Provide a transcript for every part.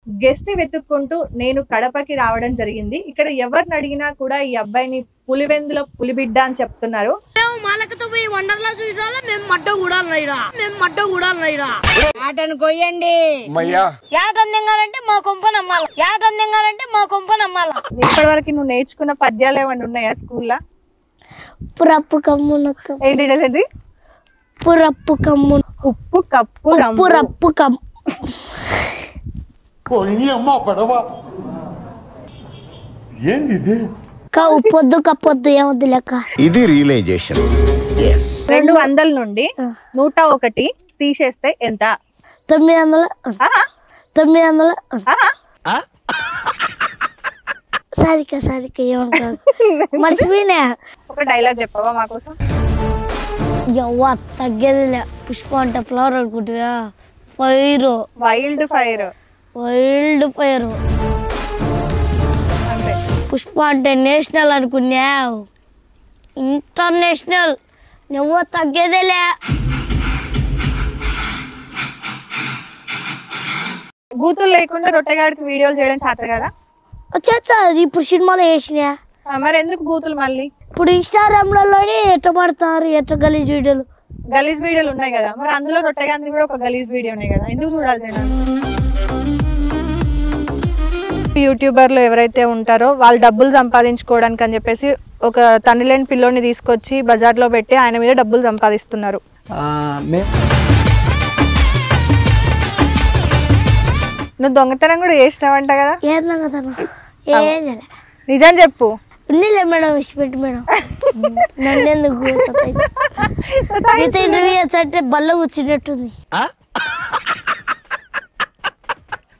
Guest ని వెతుక్కుంటూ నేను కడపకి రావడం జరిగింది. ఇక్కడ ఎవరిని అడిగినా కూడా ఈ అబ్బాయిని పులివెందుల పులిబిడ్డ అని చెప్తున్నారు. ఇప్పటి వరకు నువ్వు నేర్చుకున్న పద్యాలు ఏమైనా ఉన్నాయా స్కూల్లో? పురప్పు కమ్మునకు ఏంటి? పురప్పు కమ్ము ఉప్పు కప్పు పురప్పు కమ్ము ఉప్పొద్దు కప్పొద్దు ఏమొద్దు లెక్క. ఇది రియలైజేషన్. 200 నుండి 101 తీసేస్తే ఎంత? 900. సరిక ఏమంటారు మర్చిపోయినా. ఒక డైలాగ్ చెప్పవా మా కోసం? ఎవ్వ తగ్గేదిలే. పుష్ప అంటే ఫ్లవర్ అనుకుంటువా? Fire, wild fire. అంతే. పుష్ప అంటే నేషనల్ అనుకున్నావు, ఇంటర్నేషనల్. నువ్వు తగ్గేదేలే. బూతులు లేకుండా రొట్టెగాడికి వీడియోలు చేయడం చేత కదా? వచ్చా ఇప్పుడు సినిమాలో వేసినా. మరి ఎందుకు బూతులు మళ్ళీ? ఇప్పుడు ఇన్స్టాగ్రామ్లలోనే ఎట్ట పడతారు, ఎట్ట గలీజ్ వీడియోలు ఉన్నాయి కదా. మరి అందులో రొట్టెగాంది కూడా ఒక గలీజ్ వీడియో ఉన్నాయి కదా, ఎందుకు చూడాలి? యూట్యూబర్లు ఎవరైతే ఉంటారో వాళ్ళు డబ్బులు సంపాదించుకోవడానికి అని చెప్పేసి ఒక తండ్రి లేని పిల్లోని తీసుకొచ్చి బజార్లో పెట్టి ఆయన మీద డబ్బులు సంపాదిస్తున్నారు. నువ్వు దొంగతనం కూడా చేసినావంట కదా? ఏం దొంగతనం? నిజం చెప్పు. మేడం ఇచ్చిపెట్టి మేడం నన్నెందుకు ఇంటర్వ్యూ అంటే బల్ల కూర్చున్నట్టుంది.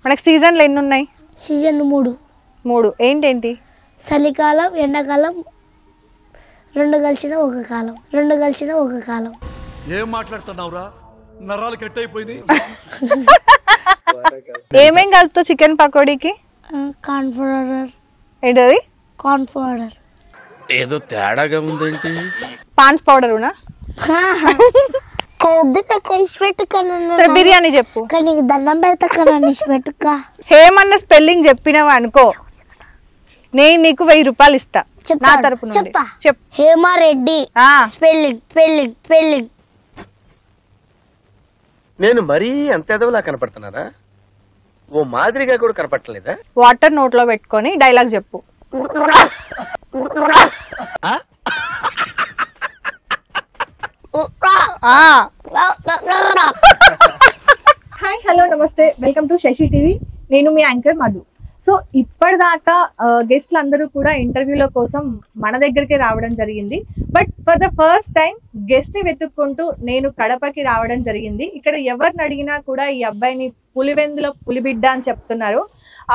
మనకి సీజన్లు ఎన్ని ఉన్నాయి? సీజన్ 3. ఏంటేంటి? చలికాలం, ఎండాకాలం, రెండు కలిసిన ఒక కాలం. ఏం మాట్లాడుతున్నావురా? నరాలు కట్ అయిపోయింది. ఏమేం కలుపుతావు చికెన్ పకోడీకి? Corn powder. ఏంటది? Corn powder. ఏదో తేడాగా ఉందేంటి? పాన్స్ పౌడర్ ఉనా? బిర్యానీ చెప్పు. దండం పెడతా. హేమన్న స్పెల్లింగ్ చెప్పినావు అనుకో, నేను నీకు 1000 రూపాయలు ఇస్తా నా తరపున. చెప్పు. హేమారెడ్డి స్పెల్లింగ్. నేను మరీ అంత ఎదవలా కనపడుతున్నారా? ఓ మాదిరిగా కూడా కనపడలేదా? వాటర్ నోట్లో పెట్టుకొని డైలాగ్ చెప్పు. హాయ్, హలో, నమస్తే, వెల్కమ్ టు శశి టీవీ. నేను మీ యాంకర్ మధు. సో ఇప్పటిదాకా గెస్ట్లు అందరూ కూడా ఇంటర్వ్యూల కోసం మన దగ్గరికి రావడం జరిగింది. But for the first time guest ని వెతుక్కుంటూ నేను కడపకి రావడం జరిగింది. ఇక్కడ ఎవరిని అడిగినా కూడా ఈ అబ్బాయిని పులివెందుల పులిబిడ్డ అని చెప్తున్నారు.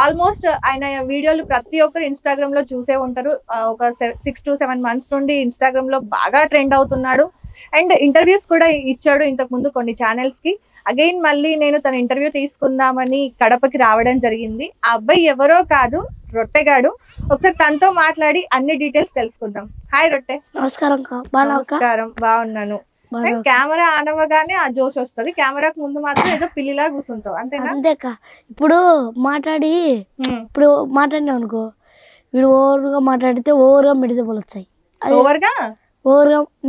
ఆల్మోస్ట్ ఆయన వీడియోలు ప్రతి ఒక్కరు ఇన్స్టాగ్రామ్ లో చూసే ఉంటారు. ఒక 6 to 7 months నుండి ఇన్స్టాగ్రామ్ లో బాగా ట్రెండ్ అవుతున్నాడు. అండ్ ఇంటర్వ్యూస్ కూడా ఇచ్చాడు ఇంతకు ముందు కొన్ని ఛానల్స్ కి. అగైన్ మళ్ళీ నేను తన ఇంటర్వ్యూ తీసుకుందామని కడపకి రావడం జరిగింది. ఆ అబ్బాయి ఎవరో కాదు, రొట్టెగాడు. ఒకసారి తనతో మాట్లాడి అన్ని డీటెయిల్స్ తెలుసుకుందాం. హాయ్ రొట్టె. నమస్కారం. బాగున్నాను. కెమెరా ఆన్ అవ్వగానే ఆ జోష్ వస్తుంది. కెమెరాకు ముందు మాత్రం ఏదో పిల్లిలా కూర్చుంటావు, అంతేనా? అంతేకా. ఇప్పుడు మాట్లాడినా అనుకో, వీడు ఓవర్గా మాట్లాడితే ఓవర్గా మెడితే పోలు వచ్చాయి. ఓవర్గా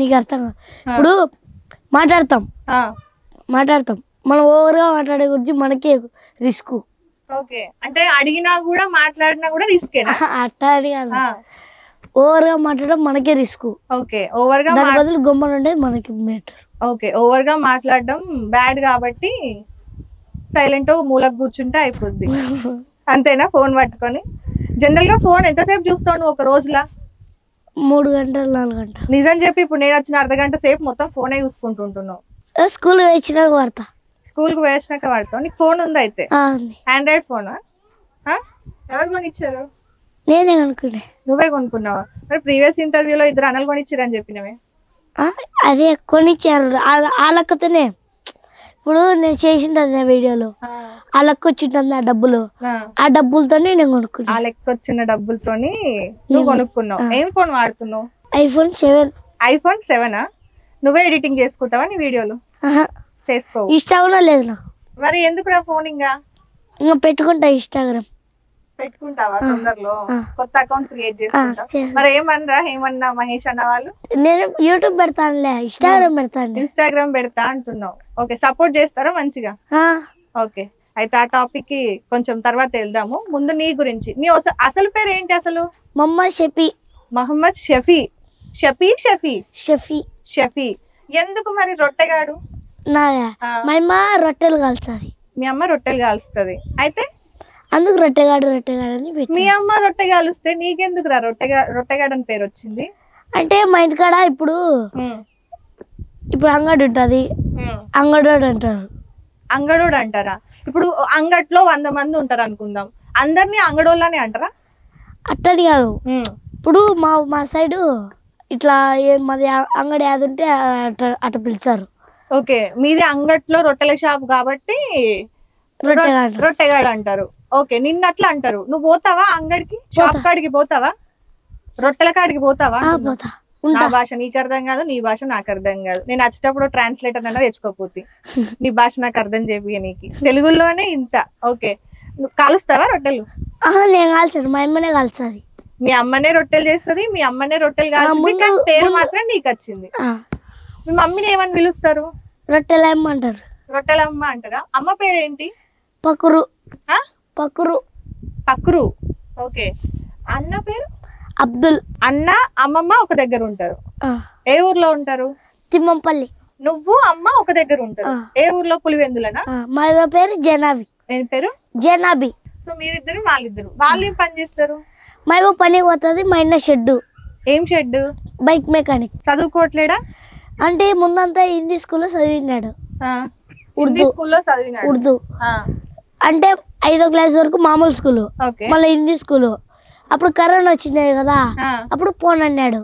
నీకు అర్థం కాదు. ఇప్పుడు మాట్లాడతాం మనం ఓవర్గా మాట్లాడే గురించి మనకి రిస్క్. ఓకే, అంటే అడిగినా కూడా మాట్లాడినా కూడా రిస్క్. అట్టా అని కాదు, ఓవర్గా మాట్లాడడం మనకే రిస్క్. ఓకే, ఓవర్గా దాని బదులు గొమ్మలు ఉండేది మనకి బెటర్. ఓకే, ఓవర్గా మాట్లాడడం బ్యాడ్ కాబట్టి సైలెంట్ మూలకు కూర్చుంటే అయిపోద్ది, అంతేనా? ఫోన్ పట్టుకొని. జనరల్ గా ఫోన్ ఎంతసేపు చూస్తావు నువ్వు ఒక రోజులా? 3 గంటలు 4 గంటలు. నిజం చెప్పి ఇప్పుడు నేను వచ్చిన అర్ధగంట సేపు మొత్తం ఫోనే చూసుకుంటుంటున్నావు. స్కూల్ వేసినాక వాడతా. స్కూల్ కు వేసినాక వాడతావు? నీకు ఫోన్ ఉంది అయితే? ఆండ్రాయిడ్ ఫోనా? ఎవరు కొనిచ్చారు? నేనే కొనుక్కున్నా. నువ్వే కొనుక్కున్నావా? మరి ప్రీవియస్ ఇంటర్వ్యూలో 2 అన్నలు కొనిచ్చారని చెప్పినవే. అదే కొనిచ్చారు ఆ లెక్కతోనే. ఇప్పుడు నేను చేసింది వీడియోలో ఆ లెక్క వచ్చింటుంది. ఆ డబ్బులతోనే నేను కొనుక్కున్నా. ఆ లెక్క వచ్చిన డబ్బులతోని నువ్వు కొనుక్కున్నావు. ఏం ఫోన్ వాడుతున్నావు? iPhone 7. iPhone 7? నువ్వే ఎడిటింగ్ చేసుకుంటావా నీ వీడియోలు? చేసుకోవు. ఇష్టం లేదు నాకు. మరి ఎందుకు రా ఫోన్? ఇంకా ఇంకా పెట్టుకుంటా ఇన్స్టాగ్రామ్. పెట్టుకుంటావా తొందరలో? కొత్త అకౌంట్ క్రియేట్ చేసుకుంటావు. మరి ఏమన్నా మహేష్ అన్న వాళ్ళు? నేను యూట్యూబ్ పెడతానులే, ఇన్స్టాగ్రామ్ పెడతాను. ఇన్స్టాగ్రామ్ పెడతా అంటున్నావు. ఓకే, సపోర్ట్ చేస్తారా మంచిగా? ఓకే, అయితే ఆ టాపిక్ కి కొంచెం తర్వాత వెళ్దాము. ముందు నీ గురించి, నీ అసలు పేరు ఏంటి అసలు? మొహమ్మద్ షఫీ. మహమ్మద్ షఫీ. షఫీ షఫీ షఫీ షఫీ. ఎందుకు మరి రొట్టెగాడు? నాదా, మా అమ్మ రొట్టెలు కాల్చాలి. మీ అమ్మ రొట్టెలు కాలుస్తుంది, అయితే అందుకు రొట్టెగాడు అని పెట్టి. మీ అమ్మ రొట్టె కాలుస్తే నీకెందుకు రా రొట్టెగాడు అని పేరు వచ్చింది? అంటే మా ఇంటికాడ ఇప్పుడు అంగడి ఉంటది, అంగడోడు అంటారు. అంగడోడు అంటారా? ఇప్పుడు అంగట్లో 100 మంది ఉంటారు అనుకుందాం, అందరినీ అంగడోళ్ళనే అంటారా? అట్టని కాదు, ఇప్పుడు మా సైడు ఇట్లా మాది అంగడి అది ఉంటే అట్ట పిలిచారు. ఓకే, మీది అంగట్లో రొట్టెల షాప్ కాబట్టి రొట్టెగాడు అంటారు. ఓకే, నిన్న అట్లా అంటారు. నువ్వు పోతావా అంగడికి, షాప్ కాడికి పోతావా, రొట్టెల కాడికి పోతావా? నా భాష నీకు అర్థం కాదు, నీ భాష నాకు అర్థం కాదు. నేను వచ్చేటప్పుడు ట్రాన్స్లేటర్ అన్నా తెచ్చుకోపోతే, నీ భాష నాకు అర్థం చేపి నీకు తెలుగులోనే ఇంత. ఓకే, నువ్వు కాలుస్తావా రొట్టెలు? నేను కాల్చాను, మా అమ్మనే కాల్చాది. మీ అమ్మనే రొట్టెలు చేస్తుంది, మీ అమ్మనే రొట్టెలు కాల్చింది, కానీ పేరు మాత్రం నీకు వచ్చింది. మీ మమ్మీని ఏమని పిలుస్తారు? రొట్టెలమ్మ అంటారు. రొట్టెలమ్మ అంటారా? అమ్మ పేరేంటి? పకురు. పకురు. పకురు. ఓకే, అన్న పేరు? అబ్దుల్. అన్న అమ్మమ్మ ఒక దగ్గర ఉంటారు. ఏ ఊర్లో ఉంటారు? తిమ్మంపల్లి. నువ్వు అమ్మ ఒక దగ్గర ఉంటారు. ఏ ఊర్లో? పులివెందులనా? మా పేరు జనాబి. ఏం పేరు? జనాబి. సో మీరిద్దరు వాళ్ళిద్దరు, వాళ్ళు ఏం పని చేస్తారు? మా పనికి పోతుంది, మా అన్న షెడ్. ఏం షెడ్? Bike mechanic. చదువుకోవట్లేడా? అంటే ముందంతా హిందీ స్కూల్లో చదివినాడు. ఉర్దూ స్కూల్లో చదివినాడు. ఉర్దూ అంటే 5వ క్లాస్ వరకు మామూలు స్కూల్, మళ్ళీ హిందీ స్కూల్. అప్పుడు కరోనా వచ్చినాయి కదా, అప్పుడు ఫోన్ అన్నాడు.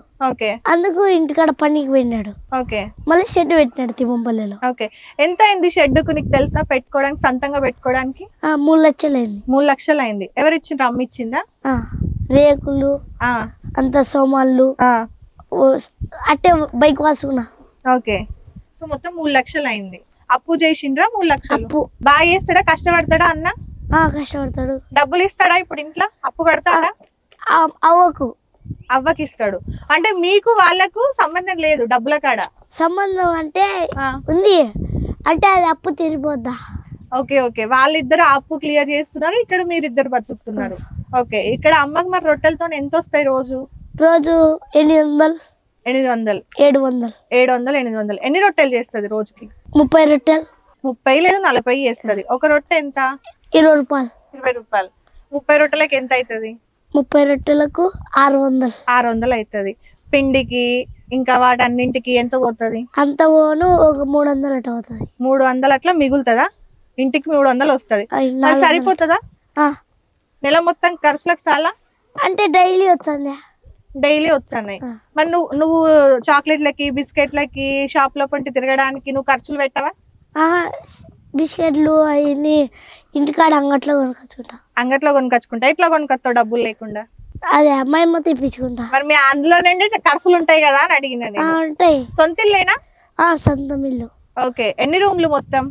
అందుకు ఇంటికాడ పనికి పోయినాడు. మళ్ళీ షెడ్ పెట్టినాడు తిమ్మంపల్లిలో. ఎంత అయింది షెడ్కు నీకు తెలుసా? పెట్టుకోవడానికి, సొంతంగా పెట్టుకోవడానికి 3 లక్షలు అయింది. 3 లక్షలు అయింది. ఎవరు ఇచ్చిండ్రు? అమ్మ ఇచ్చిందా? రేకులు అంత సోమాళ్ళు అట్టే బైక్ వాసుకున్నా. ఓకే, సో మొత్తం 3 లక్షలు అయింది. అప్పు చేసిండ్రా? 3 లక్షలు. బాగా చేస్తాడా? కష్టపడతాడా అన్న? కష్టపడతాడు. డబ్బులు ఇస్తాడా? ఇప్పుడు ఇంట్లో అప్పు కడతాడా? అవ్వకి ఇస్తాడు. అంటే మీకు వాళ్ళకు సంబంధం లేదు డబ్బుల కాడ? సంబంధం అంటే ఉంది, అంటే అది అప్పు తీరిపోద్దా. ఓకే ఓకే, వాళ్ళిద్దరు అప్పు క్లియర్ చేస్తున్నారు, ఇక్కడ మీరిద్దరు బతుకుతున్నారు. ఓకే, ఇక్కడ అమ్మకి మరి రొట్టెలతో ఎంత వస్తాయి రోజు? 800 700 800. ఎన్ని రొట్టెలు చేస్తుంది రోజుకి? 30 రొట్టెలు. 30 లేదా 40 చేస్తుంది. ఒక రొట్టె ఎంత? 20 రూపాయలు. 20 రూపాయలు. 30 రొట్టెలకు ఎంత అవుతుంది? 30 రొట్టెలకు 600 అవుతుంది. పిండికి ఇంకా వాటన్నింటికి ఎంత పోతుంది? అంత పోను ఒక 300 అట్లా అవుతుంది. 300 అట్లా మిగులుతుందా? ఇంటికి 300 వస్తుంది. సరిపోతుందా? నెల మొత్తం ఖర్చులకు చాలా? అంటే డైలీ వచ్చాయి. మరి నువ్వు చాక్లెట్లకి, బిస్కెట్లకి, షాప్ లో పంటి తిరగడానికి నువ్వు ఖర్చులు పెట్టవా? బిస్కెట్లు అవన్నీ ఇంటికాడ అంగట్లో కొనుకొచ్చుకుంటా. ఎట్లా కొనుకొస్తావు డబ్బులు లేకుండా? అదే అమ్మాయి తెప్పించుకుంటా. మరి మీ అందులో నుండి ఖర్చులు ఉంటాయి కదా అని అడిగిన. ఉంటాయి. సొంత ఇల్లేనా? సొంతం ఇల్లు. ఓకే, ఎన్ని రూమ్లు మొత్తం?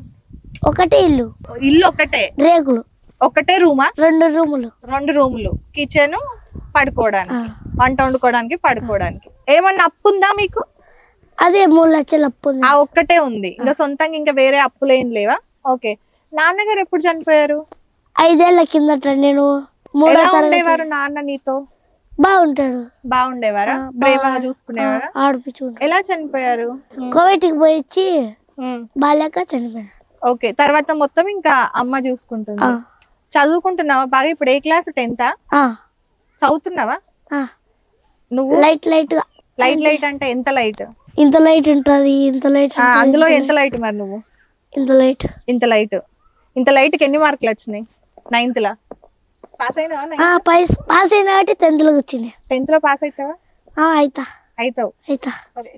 ఒకటే ఇల్లు. ఒకటే? రేకులు. ఒకటే రూమా? 2 రూములు. కిచెన్, పడుకోవడానికి, వంట వండుకోవడానికి, పడుకోవడానికి. ఏమన్నా అప్పు ఉందా మీకు? అదే 3 లక్షలు అప్పు ఉంది. ఒక్కటే ఉంది, ఇంకా సొంతంగా ఇంకా వేరే అప్పులు ఏం లేవా? ఓకే, నాన్నగారు ఎప్పుడు చనిపోయారు? 5 ఏళ్ల కిందట. నేను 3వ తరగతి. ఉండేవారు నాన్న నీతో? బాగుండేవారా? ప్రేమగా చూసుకునేవారా? ఆడిపించుకుంటా. ఎలా చనిపోయారు? కోవిడ్కి పోయి బాలేక చనిపోయారు. ఓకే, తర్వాత మొత్తం ఇంకా అమ్మ చూసుకుంటుంది. చదువుకుంటున్నావా బాగా? ఇప్పుడు ఏ క్లాస్? 10th? చదువుతున్నావా? నువ్వు లైట్ అంటే ఎంత లైట్? ఇంత లైట్ ఉంటది, ఇంత లైట్. అందులో ఎంత లైట్ మరి నువ్వు? ఇంత లైట్కి ఎన్ని మార్కులు వచ్చినాయి? 9th లో పాస్ అయినావా? పాస్ అయినా 10th లో వచ్చినాయి. 10th లో పాస్ అవుతావా? అవుతావు.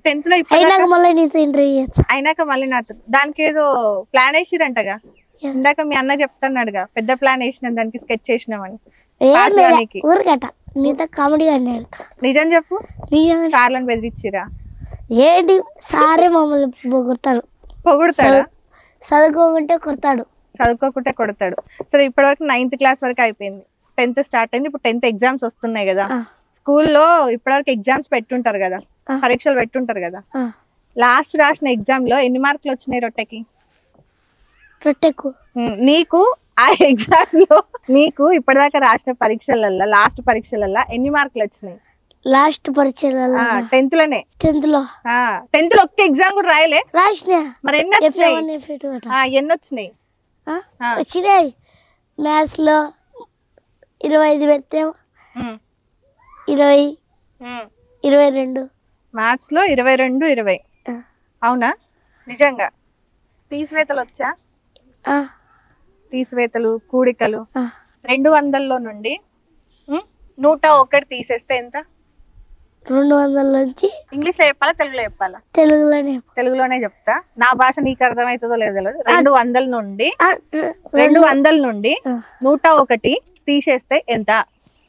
10th లో అయినాక మళ్ళీ నీతో ఇంటర్వ్యూ చేయొచ్చు. అయినాక మళ్ళీ నాతో. దానికి ఏదో ప్లాన్ వేసిరంటగా, ఇందాక మీ అన్న చెప్తున్నాడుగా, పెద్ద ప్లాన్ వేసినాం దానికి, స్కెచ్ చేసినామని. ఊరికట నీతో కామెడీగా అన్నాడు. నిజం చెప్పు. సార్లను బెదిరించిరా? ఏంటి సారే మమ్మల్ని పొగుడతాడు. చదువుకోమంటే కొడతాడు. చదువుకోకుంటే కొడతాడు. సరే ఇప్పటివరకు 9th క్లాస్ వరకు అయిపోయింది, 10th స్టార్ట్ అయింది, ఇప్పుడు 10th ఎగ్జామ్స్ వస్తున్నాయి కదా. స్కూల్లో ఇప్పటివరకు ఎగ్జామ్స్ పెట్టుంటారు కదా, పరీక్షలు పెట్టుంటారు కదా. లాస్ట్ రాసిన ఎగ్జామ్ లో ఎన్ని మార్కులు వచ్చినాయి రొట్టెకి? నీకు ఆ ఎగ్జామ్ లో నీకు ఇప్పటిదాకా రాసిన పరీక్షలల్లో లాస్ట్ పరీక్షలల్లో ఎన్ని మార్కులు వచ్చినాయి? లాస్ట్ పరీక్షలలో 10th లోనే. 10th లో ఒక్క ఎగ్జామ్ కూడా రాయలే? రాసిన. మరి ఎన్ని వచ్చినాయి? ఎన్ని వచ్చినాయి? వచ్చినాయి. మ్యాథ్స్ లో 25 పెడితే 20, 22. మ్యాథ్స్ లో 22, 20. అవునా? నిజంగా తీసివేతలు వచ్చా? తీసివేతలు, కూడికలు. 200లో నుండి 101 తీసేస్తే ఎంత? 200 నుంచి ఇంగ్లీష్ లో చెప్పాలా, తెలుగులో చెప్పాలా? తెలుగులోనే చెప్తా. నా భాష నీకు అర్థమవుతుందో లేదో తెలియదు. 200 నుండి 101 తీసేస్తే ఎంత?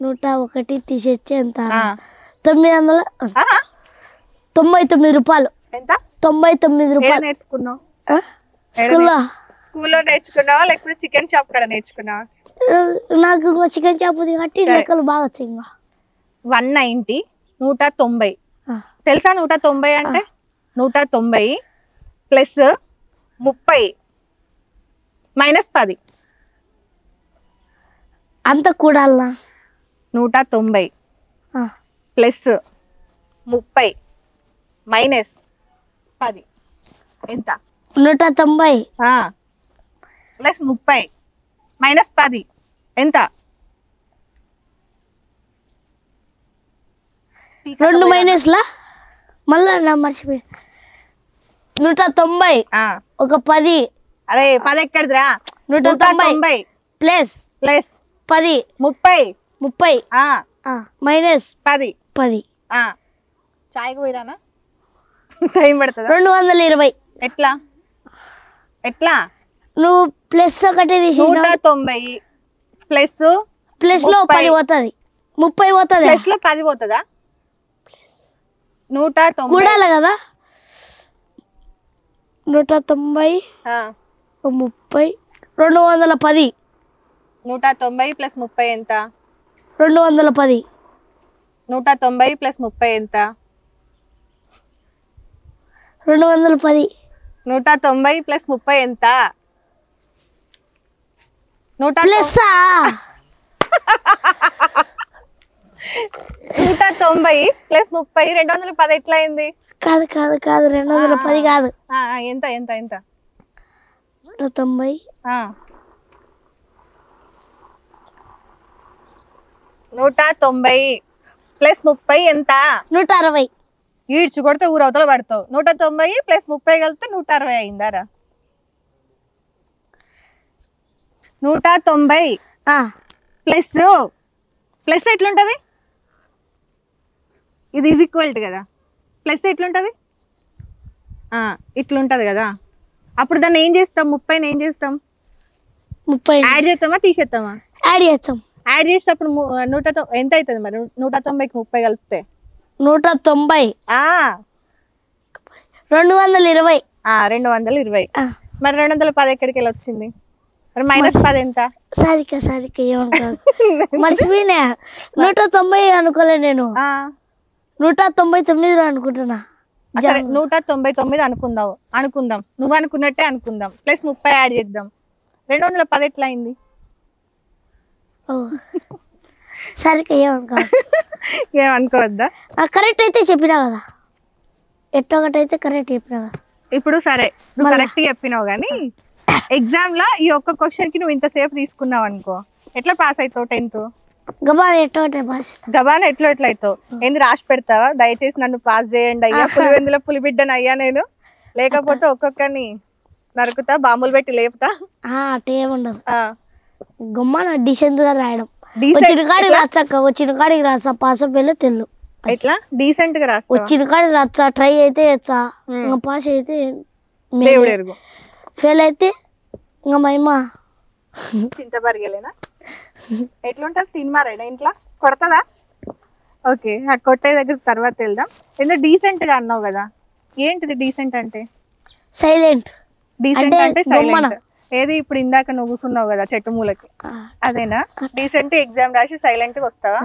101 తీసేస్తే ఎంత? 999 రూపాయలు. ఎంత? 99 రూపాయలు. నేర్చుకున్నావు? స్కూల్లో నేర్చుకున్నావా లేకపోతే చికెన్ షాప్ కాడ నేర్చుకున్నావా? నాకు చికెన్ షాప్ ఉంది కాబట్టి లెక్కలు బాగా వచ్చాయి. 190, 190 తెలుసా? 190 అంటే 190 ప్లస్ 30 మైనస్ 10 అంత కూడా. 190 ప్లస్ 30 మైనస్ 10 ఎంత? 190 ప్లస్ 30 మైనస్ 10 ఎంత? 2 మైనస్లా మళ్ళా నా మర్చిపోయి. 190 ఒక 10. అరే 10 ఎక్కడిదిరా? 190 ప్లస్ 10 30 మైనస్ 10. చాయ్ పోయిరానా? టైం పడుతుందా? 220. ఎట్లా నువ్వు ప్లస్ ఒకటి తీసి 190 ప్లస్ లో 10 పోతుంది, 30 పోతుంది. ప్లస్ లో 10 పోతుందా? 190 కూడాలి కదా. 190 30 210. 190 ప్లస్ 30 ఎంత? 210. 190 ప్లస్ 30 ఎంత? 210. 190 ప్లస్ 30 ఎంత? ప్లస్ 190 ప్లస్ 30 210 ఎట్లా అయింది? కాదు 210 కాదు. ఎంత ఎంత ఎంత? 190 190 ప్లస్ 30 ఎంత? 160. ఈడ్చు కొడితే ఊరవతల పడతావు. 190 ప్లస్ 30 కలిపితే 160 అయిందారా? 190 ప్లస్ ప్లస్ ఎట్లుంటది? ఇది ఈజ్ ఈక్వల్ కదా. ప్లస్ ఎట్లుంటది? ఇట్లుంటది కదా. అప్పుడు దాన్ని ఏం చేస్తాం? 30ని ఏం చేస్తాం? 30 యాడ్ చేస్తామా తీసేస్తామా? యాడ్ చేస్తాం. యాడ్ చేసేటప్పుడు ఎంత అవుతుంది మరి? 190కి 30 కలిపితే 190 220. 220. మరి 210 ఎక్కడికి వెళ్ళి వచ్చింది? మరి మైనస్ 10 ఎంత? సరిగ్గా ఏమంటారు మర్చిపోయినా. 190 అనుకోలే నేను, 199 అనుకుంటున్నా. 199 అనుకుందాం. నువ్వు అనుకున్నట్టే అనుకుందాం. ప్లస్ 30 యాడ్ చేద్దాం. 210 ఎట్లా అయింది? సరిగ్గా ఏమనుకోవద్దా? కరెక్ట్ అయితే చెప్పినా కదా, ఎట్టొకటైతే కరెక్ట్ చెప్పినా కదా. ఇప్పుడు సరే నువ్వు కరెక్ట్ చెప్పినావు కానీ ఎగ్జామ్ లో ఈ ఒక్క క్వశ్చన్ కి నువ్వు ఇంతసేపు తీసుకున్నావు అనుకో, ఎట్లా పాస్ అవుతావు? 10th గబాన్ ఎట్టొకటే pass. గబాన్ ఎట్లా అవుతావు? ఏంది రాసి పెడతావా? దయచేసి నన్ను పాస్ చేయండి అయ్యా, పులివెందుల పులిబిడ్డను అయ్యా నేను, లేకపోతే ఒక్కొక్కరిని నరుకుతా, బాంబులు పెట్టి లేపుతా. అట్టే ఏముండదు. గమ్మాన డీసెంట్ గా రాయడం. వచ్చిన కాడికి రాచక్క, వచ్చిన కాడికి రాసా, పాస్ అయ్యే తెలు. ఎట్లా డీసెంట్ గా రాస్తా? వచ్చిన కాడికి రాచ్చా, ట్రై అయితే వచ్చా, ఇంకా పాస్ అయితే దేవుడు ఎరుగు, ఫెయిల్ అయితే ఇంకా మహిమా చింతబరిగలేనా? ఎట్లుంటారు? తినమారేనా ఇంట్లో? కొడతదా? ఓకే, ఆ కొట్టే దగ్గర తర్వాత వెళ్దాం. ఎందుకు డీసెంట్ గా అన్నావు కదా, ఏంటిది డీసెంట్ అంటే? సైలెంట్. డీసెంట్ అంటే సైలెంట్. ఏది ఇప్పుడు ఇందాక నువ్వు కూర్చున్నావు కదా చెట్టు మూలకి, అదేనా? రీసెంట్ ఎగ్జామ్ రాసి సైలెంట్ గా వస్తావా?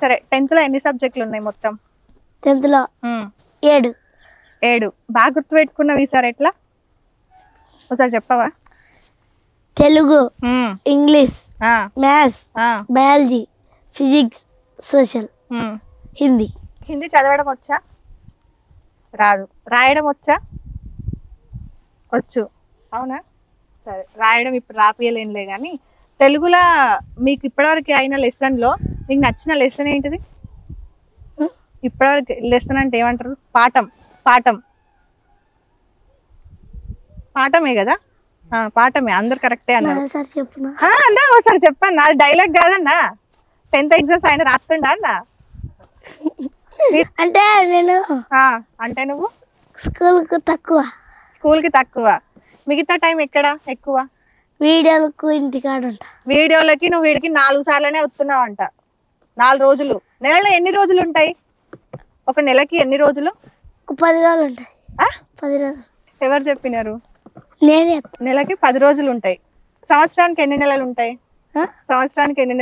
సరే, 10th లో ఎన్ని సబ్జెక్టులు ఉన్నాయి మొత్తం? 10th లో 7. బాగా గుర్తుపెట్టుకున్నావు ఈసారి ఎట్లా? ఒకసారి చెప్పవా? Telugu, English, maths, biology, physics, social, Hindi. Hindi చదవడం వచ్చా? రాదు. రాయడం వచ్చా? వచ్చు. అవునా? సరే, రాయడం ఇప్పుడు రాపియలేనులే కానీ తెలుగులో మీకు ఇప్పటివరకు అయిన లెసన్లో నీకు నచ్చిన లెసన్ ఏంటిది? ఇప్పటివరకు లెసన్ అంటే ఏమంటారు? పాఠమే కదా? పాఠమే, అందరు కరెక్టే అన్నారు. అన్నా ఒకసారి చెప్పన్నా, అది డైలాగ్ కాదన్నా. 10th ఎగ్జామ్స్ ఆయన రాస్తుండా అన్న? అంటే నేను అంటే నువ్వు స్కూల్కి తక్కువ, మిగతా టైం ఎక్కడ ఎక్కువ? వీడియోలకు ఇంటికాడ ఉంటా. వీడియోలకి నువ్వు వీడికి 4 సార్లనే వస్తున్నావు అంట. 4 రోజులు. నెలలో ఎన్ని రోజులు ఉంటాయి? ఒక నెలకి ఎన్ని రోజులు? 10 రోజులు ఉంటాయి. 10 రోజులు ఎవరు చెప్పినారు? నేనే. నెలకి 10 రోజులు ఉంటాయి. సంవత్సరానికి ఎన్ని నెలలు ఉంటాయి? 360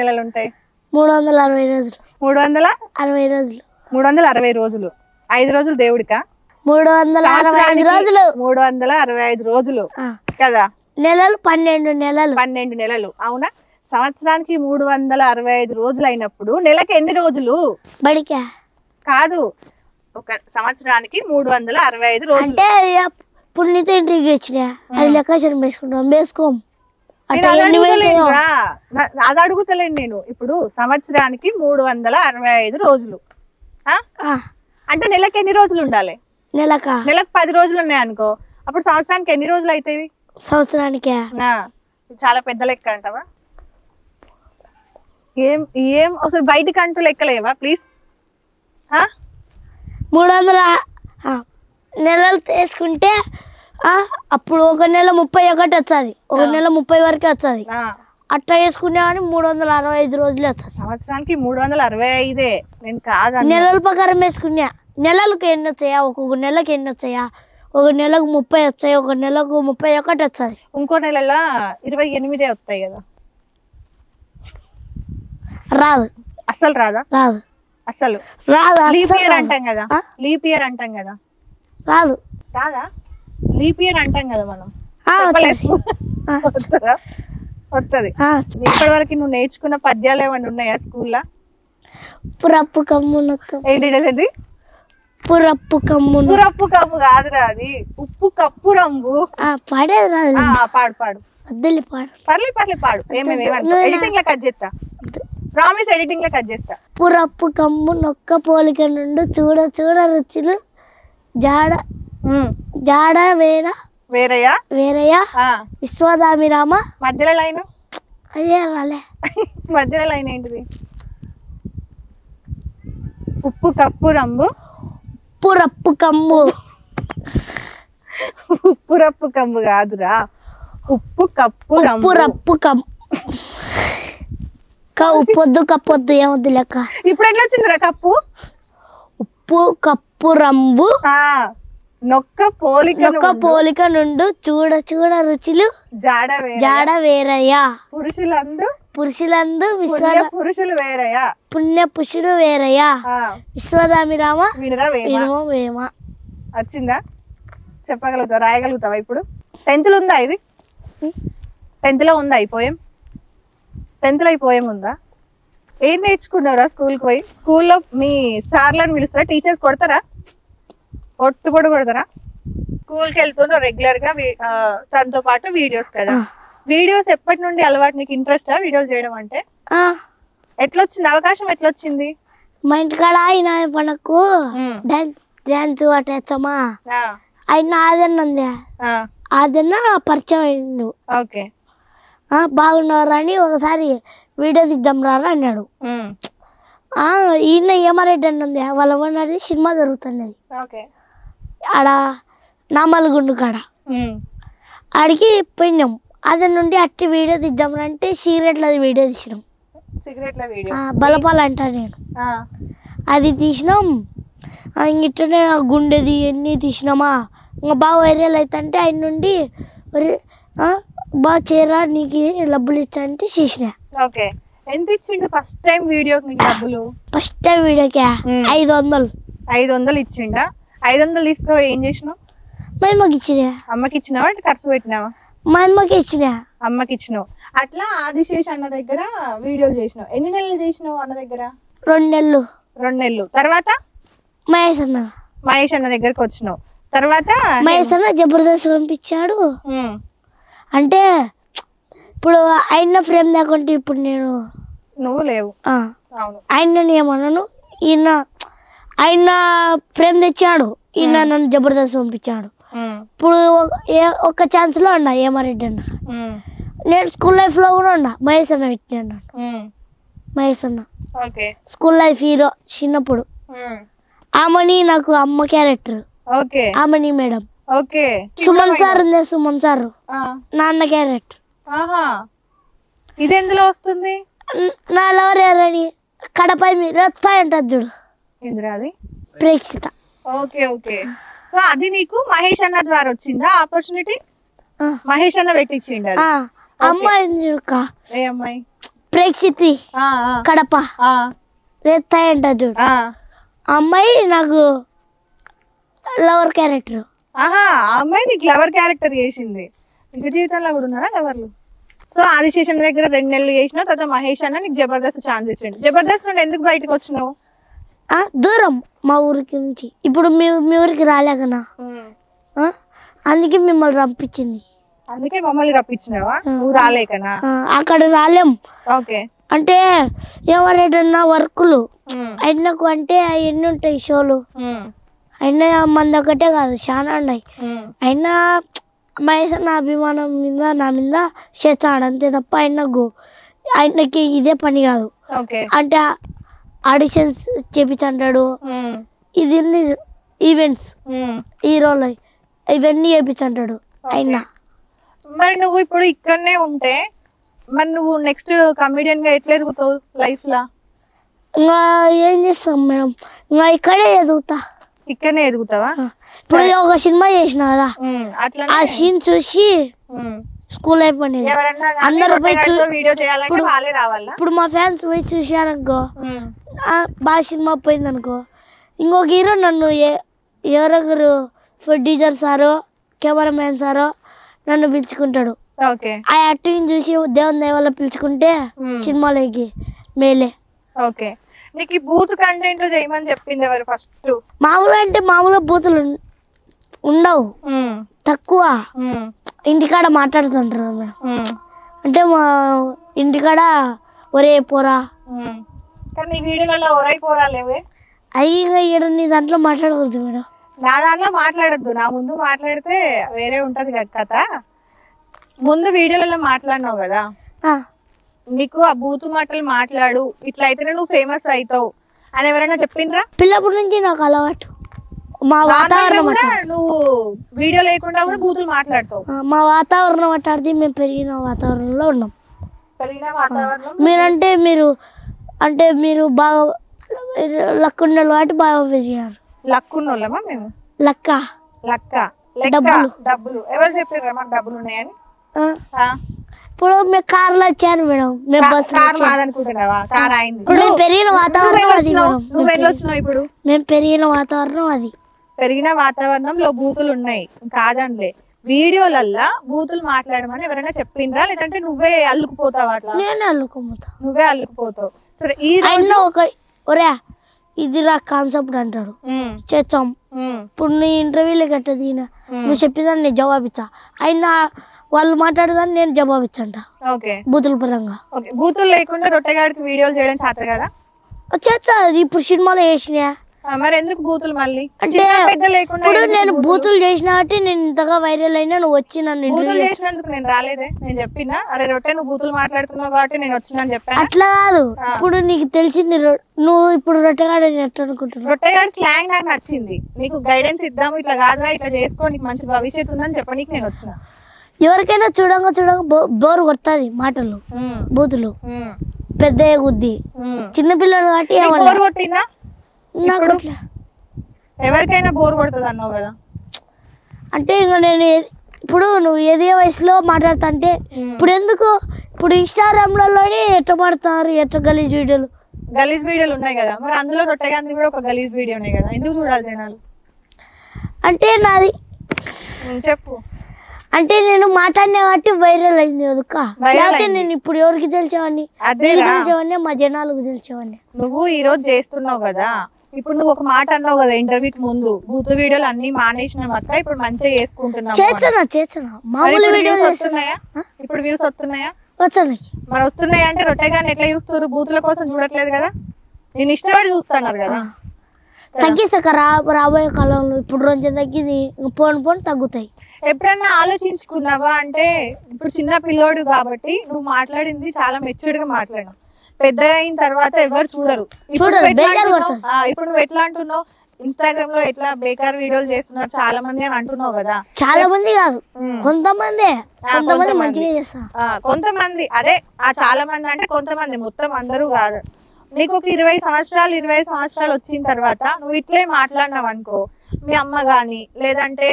రోజులు. 360 రోజులు. 360 రోజులు. 5 రోజులు దేవుడికా? 365 రోజులు. 365 రోజులు కదా? నెలలు 12 నెలలు. అవునా? సంవత్సరానికి 365 రోజులు అయినప్పుడు నెలకి ఎన్ని రోజులు? బడికా కాదు, ఒక సంవత్సరానికి 365 రోజులు. అంటే పుణ్యతో ఇంటికి వచ్చినా అది లెక్కాచారం వేసుకోం. అది అడుగుతలేను నేను. ఇప్పుడు సంవత్సరానికి 365 రోజులు అంటే నెలకి ఎన్ని రోజులు ఉండాలి? నెలకు 10 రోజులు ఉన్నాయి అనుకో, అప్పుడు సంవత్సరానికి ఎన్ని రోజులు అవుతాయి? సంవత్సరానికి చాలా పెద్ద లెక్క అంటావా? ఏం అసలు బయటకు అంటూ లెక్కలేవా ప్లీజ్? 300 నెలలు తీసుకుంటే అప్పుడు ఒక నెల 31 వచ్చేది, ఒక నెల 30 వరకు వచ్చేది. అట్లా వేసుకునే కానీ 365 రోజులు వస్తుంది. సంవత్సరానికి 365. నేను కాదు, నెలల ప్రకారం వేసుకున్నా. నెలలకు ఎన్ని వచ్చాయా? ఒక్కొక్క నెలకు ఎన్ని వచ్చాయా? ఒక నెలకు 30 వచ్చాయి, ఒక నెలకు 31 వచ్చాయి. ఇంకో నెలలో 28 వస్తాయి కదా? రాదు. అసలు రాదా? రాదు. అసలు రాదు. లీప్ ఇయర్ అంటాం కదా? లీప్ ఇయర్ అంటాం కదా? రాదు. రాదా? లీప్ ఇయర్ అంటాం కదా మనం. వస్తుంది. ఇప్పటి వరకు నువ్వు నేర్చుకున్న పద్యాలు ఏమైనా ఉన్నాయా స్కూల్లో? పురప్పు కమ్ము నొక్క. ఏంటి? పురప్పు కమ్ము. పురప్పు కమ్ము కాదురా, అది ఉప్పు కప్పు రంగు. పాడేది రాదు. పాడు. వద్దులే పాడు. పాడు. ఎడిటింగ్ లో కట్ చేస్తా. ప్రామిస్, ఎడిటింగ్ లో కట్ చేస్తా. పురప్పు కమ్ము నొక్క పోలిక నుండి చూడ రుచులు జాడ వేరయ్యా విశ్వదామిరామ. మధ్యలో లైన్ అదే రాలే. మధ్యలో లైన్ ఏంటిది? ఉప్పు కప్పు రంగు పురప్పు కమ్ము. ఉప్పురప్పు కమ్ము కాదురా, ఉప్పు కప్పు రప్పు కమ్ము. ఉప్పొద్దు కప్పొద్దు ఏమొద్దు లెక్క. ఇప్పుడు ఎట్లా వచ్చిందిరా కప్పు? ఉప్పు కప్పు రంబు నొక్క పోలిక నుండు చూడ రుచులు జాడ వేరయ్యా పురుషులందు పురుషులు వేరయ్యా పుణ్య పురుషులు వేరయ్యా విశ్వదామిరామ వేమ. వచ్చిందా? చెప్పగలుగుతావు? రాయగలుగుతావా? ఇప్పుడు 10th లో ఉందా ఇది? 10th లో ఉందా ఈ పోయం? 10th లో ఈ పోయం ఉందా? ఏం నేర్చుకున్నారా స్కూల్కి పోయి? స్కూల్లో మీ సార్లను పిలుస్తారా? టీచర్స్ కొడతారా? ఒట్టుపొడు కొడతారా? స్కూల్కి వెళ్తున్నా రెగ్యులర్ గా తనతో పాటు వీడియోస్ కదా? వీడియోస్ ఎప్పటి నుండి అలవాటు? నీకు ఇంట్రెస్టా వీడియోలు చేయడం అంటే? ఎట్లొచ్చింది అవకాశం? ఎట్లొచ్చింది? మా ఇంటికాడ ఆయన మనకు డాన్స్ అట్టేచ్చమ్మా ఆయన ఆదన్న పరిచయం అయ్యిండు. ఓకే, బాగున్నారు అని ఒకసారి వీడియో తీద్దాం రారా అన్నాడు. ఈయన ఏమారెడ్డి అని ఉంది వాళ్ళ ఉన్నది సినిమా జరుగుతున్నది ఆడ నామలగుండు కాడ. ఆడికి పోయినాం. అది నుండి అట్టి వీడియో తీద్దామంటే సిగరెట్లది వీడియో తీసినాం. బలపాల అంటా నేను అది తీసినాం. ఇట్లనే గుండెది ఎన్ని తీసినామా ఇంకా బాగా వైరల్ అవుతుంటే ఆయన నుండి బాగా చేయరా నీకు డబ్బులు ఇచ్చా అంటే చేసిన. ఓకే, ఎంత ఇచ్చిండు ఫస్ట్ టైం వీడియోకి నీకు డబ్బులు? ఫస్ట్ టైం వీడియోకి 500. 500 ఇచ్చిండా? 500 తీసుకో ఏం చేసినావు? మా అమ్మకి ఇచ్చిన. అమ్మకి ఇచ్చినావా ఖర్చు పెట్టినావా? మా అమ్మకి ఇచ్చిన. అమ్మకి ఇచ్చినావు. అట్లా ఆదిశేష్ అన్న దగ్గర వీడియోలు చేసినావు. ఎన్ని నెలలు చేసినావు అన్న దగ్గర? 2 నెలలు. 2 నెలలు. తర్వాత మహేష్ అన్న దగ్గరకు వచ్చినావు. తర్వాత మహేష్ అన్న జబర్దస్త్ పంపించాడు. అంటే ఇప్పుడు ఆయన ఫ్రేమ్ దాకుంటే ఇప్పుడు నేను నువ్వు లేవు. అవును, ఆయన ఏమన్నాను, ఆయన ఫ్రేమ్ తెచ్చాడు, ఈయన నన్ను జబర్దస్త్ పంపించాడు. ఇప్పుడు ఒక ఛాన్స్ లో ఉన్నా ఏమారెడ్డి అన్న. నేను స్కూల్ లైఫ్ లో కూడా ఉన్నా, మహేష్ అన్న పెట్టినాడు. మహేష్ అన్న స్కూల్ లైఫ్ హీరో చిన్నప్పుడు. ఆమెని నాకు అమ్మ క్యారెక్టర్. ఆమెని మేడం. సుమన్ సార్ ఉంది, సుమన్ సార్ నాన్న క్యారెక్టర్. ఇది ఎందులో వస్తుంది? నా లవర్ ఎవరని కడపై మీరు వస్తాయంటారు చూడు, ఇంద్రాది ప్రేక్షిత. Okay okay. సో అది నీకు మహేష్ అన్న ద్వారా వచ్చిందా ఆపర్చునిటీ? మహేష్ అన్న పెట్టించిండ. అమ్మాయి చూడక, ఏ అమ్మాయి? ప్రేక్షితి, కడప రేస్తాయంటారు చూడు. అమ్మాయి నాకు లవర్ క్యారెక్టర్. ఆహా, ఆ అమ్మాయి నీకు లవర్ క్యారెక్టర్ చేసింది. నిజ జీవితంలో కూడా ఉన్నారా లవర్లు? సో ఆదిశేషన్ దగ్గర 2 నెలలు చేసినావు. తర్వాత మహేష్ అన్న నీకు జబర్దస్త్ ఛాన్స్ ఇచ్చిండు. జబర్దస్త్ నుండి ఎందుకు బయటకు వచ్చినావు? దూరం మా ఊరికి నుంచి. ఇప్పుడు మీ ఊరికి రాలేకనా, అందుకే మిమ్మల్ని రప్పించింది. అందుకే మమ్మల్ని రప్పించినావా? నువ్వు రాలేకనా? అక్కడ రాలేం. ఓకే. అంటే ఎవరైనా వర్కులు అయినకు అంటే అవన్నీ ఉంటాయి షోలు. అయినా మంది ఒకటే కాదు, చాలా ఉన్నాయి. అయినా మహేష్ నా అభిమానం మీద నా మీద చేస్తాడు అంతే తప్ప ఆయనకి ఇదే పని కాదు. అంటే ఆడిషన్స్ చేపించంటాడు, ఇది ఈవెంట్స్ హీరోలు ఇవన్నీ చేపించంటాడు అయినా. మరి నువ్వు ఇప్పుడు ఇక్కడనే ఉంటే మరి నువ్వు నెక్స్ట్ కమెడియన్ గా ఎట్లా ఎదుగుతావు లైఫ్ లా? ఇంకా ఏం చేస్తాం మేడం, ఇంకా ఇక్కడే ఎదుగుతా. ఇక్కడనే ఎదుగుతావా? ఇప్పుడు ఒక సినిమా చేసిన కదా, ఆ సీన్ చూసి స్కూల్ అయిపోయింది. అందరూ ఇప్పుడు మా ఫ్యాన్స్ పోయి చూసారనుకో, బాగా సినిమా పోయింది అనుకో, ఇంకొక హీరో నన్ను ఎవరెవరు ప్రొడ్యూసర్ సారో కెమెరామ్యాన్ సారో నన్ను పిలుచుకుంటాడు. ఆ యాక్టింగ్ చూసి దేవుని దయ పిలుచుకుంటే సినిమాలోకి మేలే. ఓకే. నీకు బూత్ కంటెంట్ చేయమని చెప్పింది ఎవరు ఫస్ట్? మామూలు అంటే మామూలుగా బూతులు ఉండవు, తక్కువ. ఇంటికాడ మాట్లాడుతుంటారు మేడం. అంటే మా ఇంటికాడ ఒరే పోరా. కానీ వీడియోలలో ఒరే పోరా లేవే. అయ్యి నీ దాంట్లో మాట్లాడకూడదు మేడం. నా దాంట్లో మాట్లాడద్దు, నా ముందు మాట్లాడితే వేరే ఉంటది కథ. ముందు వీడియోలలో మాట్లాడినావు కదా, నీకు ఆ బూతు మాటలు మాట్లాడు ఇట్లా అయితేనే నువ్వు ఫేమస్ అవుతావు అని ఎవరైనా చెప్పిండ్రా? పిల్లప్పటి నుంచి నాకు అలవాటు. మా వాతావరణం నువ్వు వీడియో లేకుండా కూడా బూతులు మాట్లాడతావు. మా వాతావరణం మాట్లాడితే మేము పెరిగిన వాతావరణంలో ఉన్నాం. పెరిగిన వాతావరణం మీరంటే మీరు బాగా లక్ ఉన్న కాబట్టి బాగా పెరిగినారు. లక్ ఉన్నోళ్ళమా మేము? లక్క డబ్బులు ఎవరు చెప్పారా మాకు డబ్బులు ఉన్నాయని? ఇప్పుడు మేము కార్లో వచ్చాను మేడం, మేము బస్సు అనుకుంటున్నావా? కార్ అయింది. పెరిగిన వాతావరణం అది మేడం. నువ్వు వెళ్ళొచ్చినావు ఇప్పుడు? మేము పెరిగిన వాతావరణం అది. పెరిగిన వాతావరణంలో బూతులు ఉన్నాయి కాదంలే. వీడియోలల్లా బూతులు మాట్లాడమని ఎవరైనా చెప్పిండ్రా, లేదంటే నువ్వే అల్లుకుపోతావు? అట్లా నేనే అల్లుకుపోతా. నువ్వే అల్లుకుపోతావు. సరే, ఈ రోజు ఒరే ఇది రా కాన్సెప్ట్ అంటాడు, చేస్తాం. ఇప్పుడు నీ ఇంటర్వ్యూలో కట్టది నువ్వు చెప్పేదాన్ని నేను జవాబిచ్చా, అయినా వాళ్ళు మాట్లాడేదాన్ని నేను జవాబిచ్చంట. బూతుల పరంగా. బూతులు లేకుండా రొట్టెగాడికి వీడియోలు చేయడం చేత కదా? చేస్తా. ఇప్పుడు సినిమాలో చేసినా. మరి ఎందుకు బూతులు మళ్ళీ? అంటే ఇప్పుడు నేను బూతులు చేసిన కాబట్టి నేను ఇంతగా వైరల్ అయినా, నువ్వు వచ్చి నన్ను బూతులు చేసినందుకు నేను రాలేదే. నేను చెప్పినా అరే రొట్టె నువ్వు బూతులు మాట్లాడుతున్నావు కాబట్టి నేను వచ్చినా చెప్పాను. అట్లా కాదు, ఇప్పుడు నీకు తెలిసింది. నువ్వు ఇప్పుడు రొట్టెగాడు ఎట్లా అనుకుంటున్నావు? రొట్టెగాడి స్లాంగ్ నాకు నచ్చింది. నీకు గైడెన్స్ ఇద్దాము, ఇట్లా కాదురా ఇట్లా చేసుకో, నీకు మంచి భవిష్యత్తు ఉందని చెప్పనీకి నేను వచ్చిన. ఎవరికైనా చూడంగా బోరు కొడుతుంది మాటలు, బూతులు పెద్ద గుద్ది. చిన్నపిల్లలు కాబట్టి బోర్ కొట్టిందా? ఎవరికైనా బోర్ కొడుతుంది అన్నావు కదా. అంటే ఇంకా నేను ఇప్పుడు నువ్వు ఏదే వయసులో మాట్లాడుతా అంటే ఇప్పుడు ఎందుకు ఇప్పుడు ఇన్స్టాగ్రామ్లలోనే ఎట్లా పడతారు ఎట్లా గలీజ్ వీడియోలు ఉన్నాయి కదా, మరి అందులో రొట్టెగాంది కూడా ఒక గలీజ్ వీడియో ఉన్నాయి కదా, ఎందుకు చూడాలి జనాలు? అంటే నాది చెప్పు. అంటే నేను మాట్లాడినా కాబట్టి వైరల్ అయింది కదక్క. లేకపోతే నేను ఇప్పుడు ఎవరికి తెలిసేవాడిని, తెలిసేవాడిని మా జనాలకు తెలిసేవాడిని. నువ్వు ఈ రోజు చేస్తున్నావు కదా, ఇప్పుడు నువ్వు ఒక మాట అన్నావు కదా ఇంటర్వ్యూకి ముందు, బూత్ వీడియోలు అన్ని మానేసిన అక్క, ఇప్పుడు మంచిగా చేసుకుంటున్నావు. చేస్తున్నా మామూలు వీడియోస్ వస్తున్నాయా? ఇప్పుడు వ్యూస్ వస్తున్నాయా? వచ్చాయి. మరి వస్తున్నాయి అంటే రొట్టెగాని ఎట్లా చూస్తారు? బూతుల కోసం చూడట్లేదు కదా, నేను ఇష్టపడి చూస్తున్నారు కదా. తగ్గిస్తాక రాబోయే కాలంలో ఇప్పుడు రోజు తగ్గింది, పోను తగ్గుతాయి. ఎప్పుడన్నా ఆలోచించుకున్నావా? అంటే ఇప్పుడు చిన్న పిల్లోడు కాబట్టి నువ్వు మాట్లాడింది చాలా మెచ్యూర్డ్ గా మాట్లాడినావు, పెద్ద అయిన తర్వాత ఎవరు చూడరు. ఇప్పుడు నువ్వు ఎట్లా అంటున్నావు, ఇన్స్టాగ్రామ్ లో ఎట్లా బేకార్ వీడియోలు చేస్తున్నారు చాలా మంది అని అంటున్నావు కదా. చాలా మంది కాదు, కొంతమంది మంచిగా చేస్తారు. కొంతమంది, అదే ఆ చాలా మంది అంటే కొంతమంది, మొత్తం అందరూ కాదు. నీకు ఒక 25 సంవత్సరాలు వచ్చిన తర్వాత నువ్వు ఇట్లే మాట్లాడినావు అనుకో, మీ అమ్మ గాని లేదంటే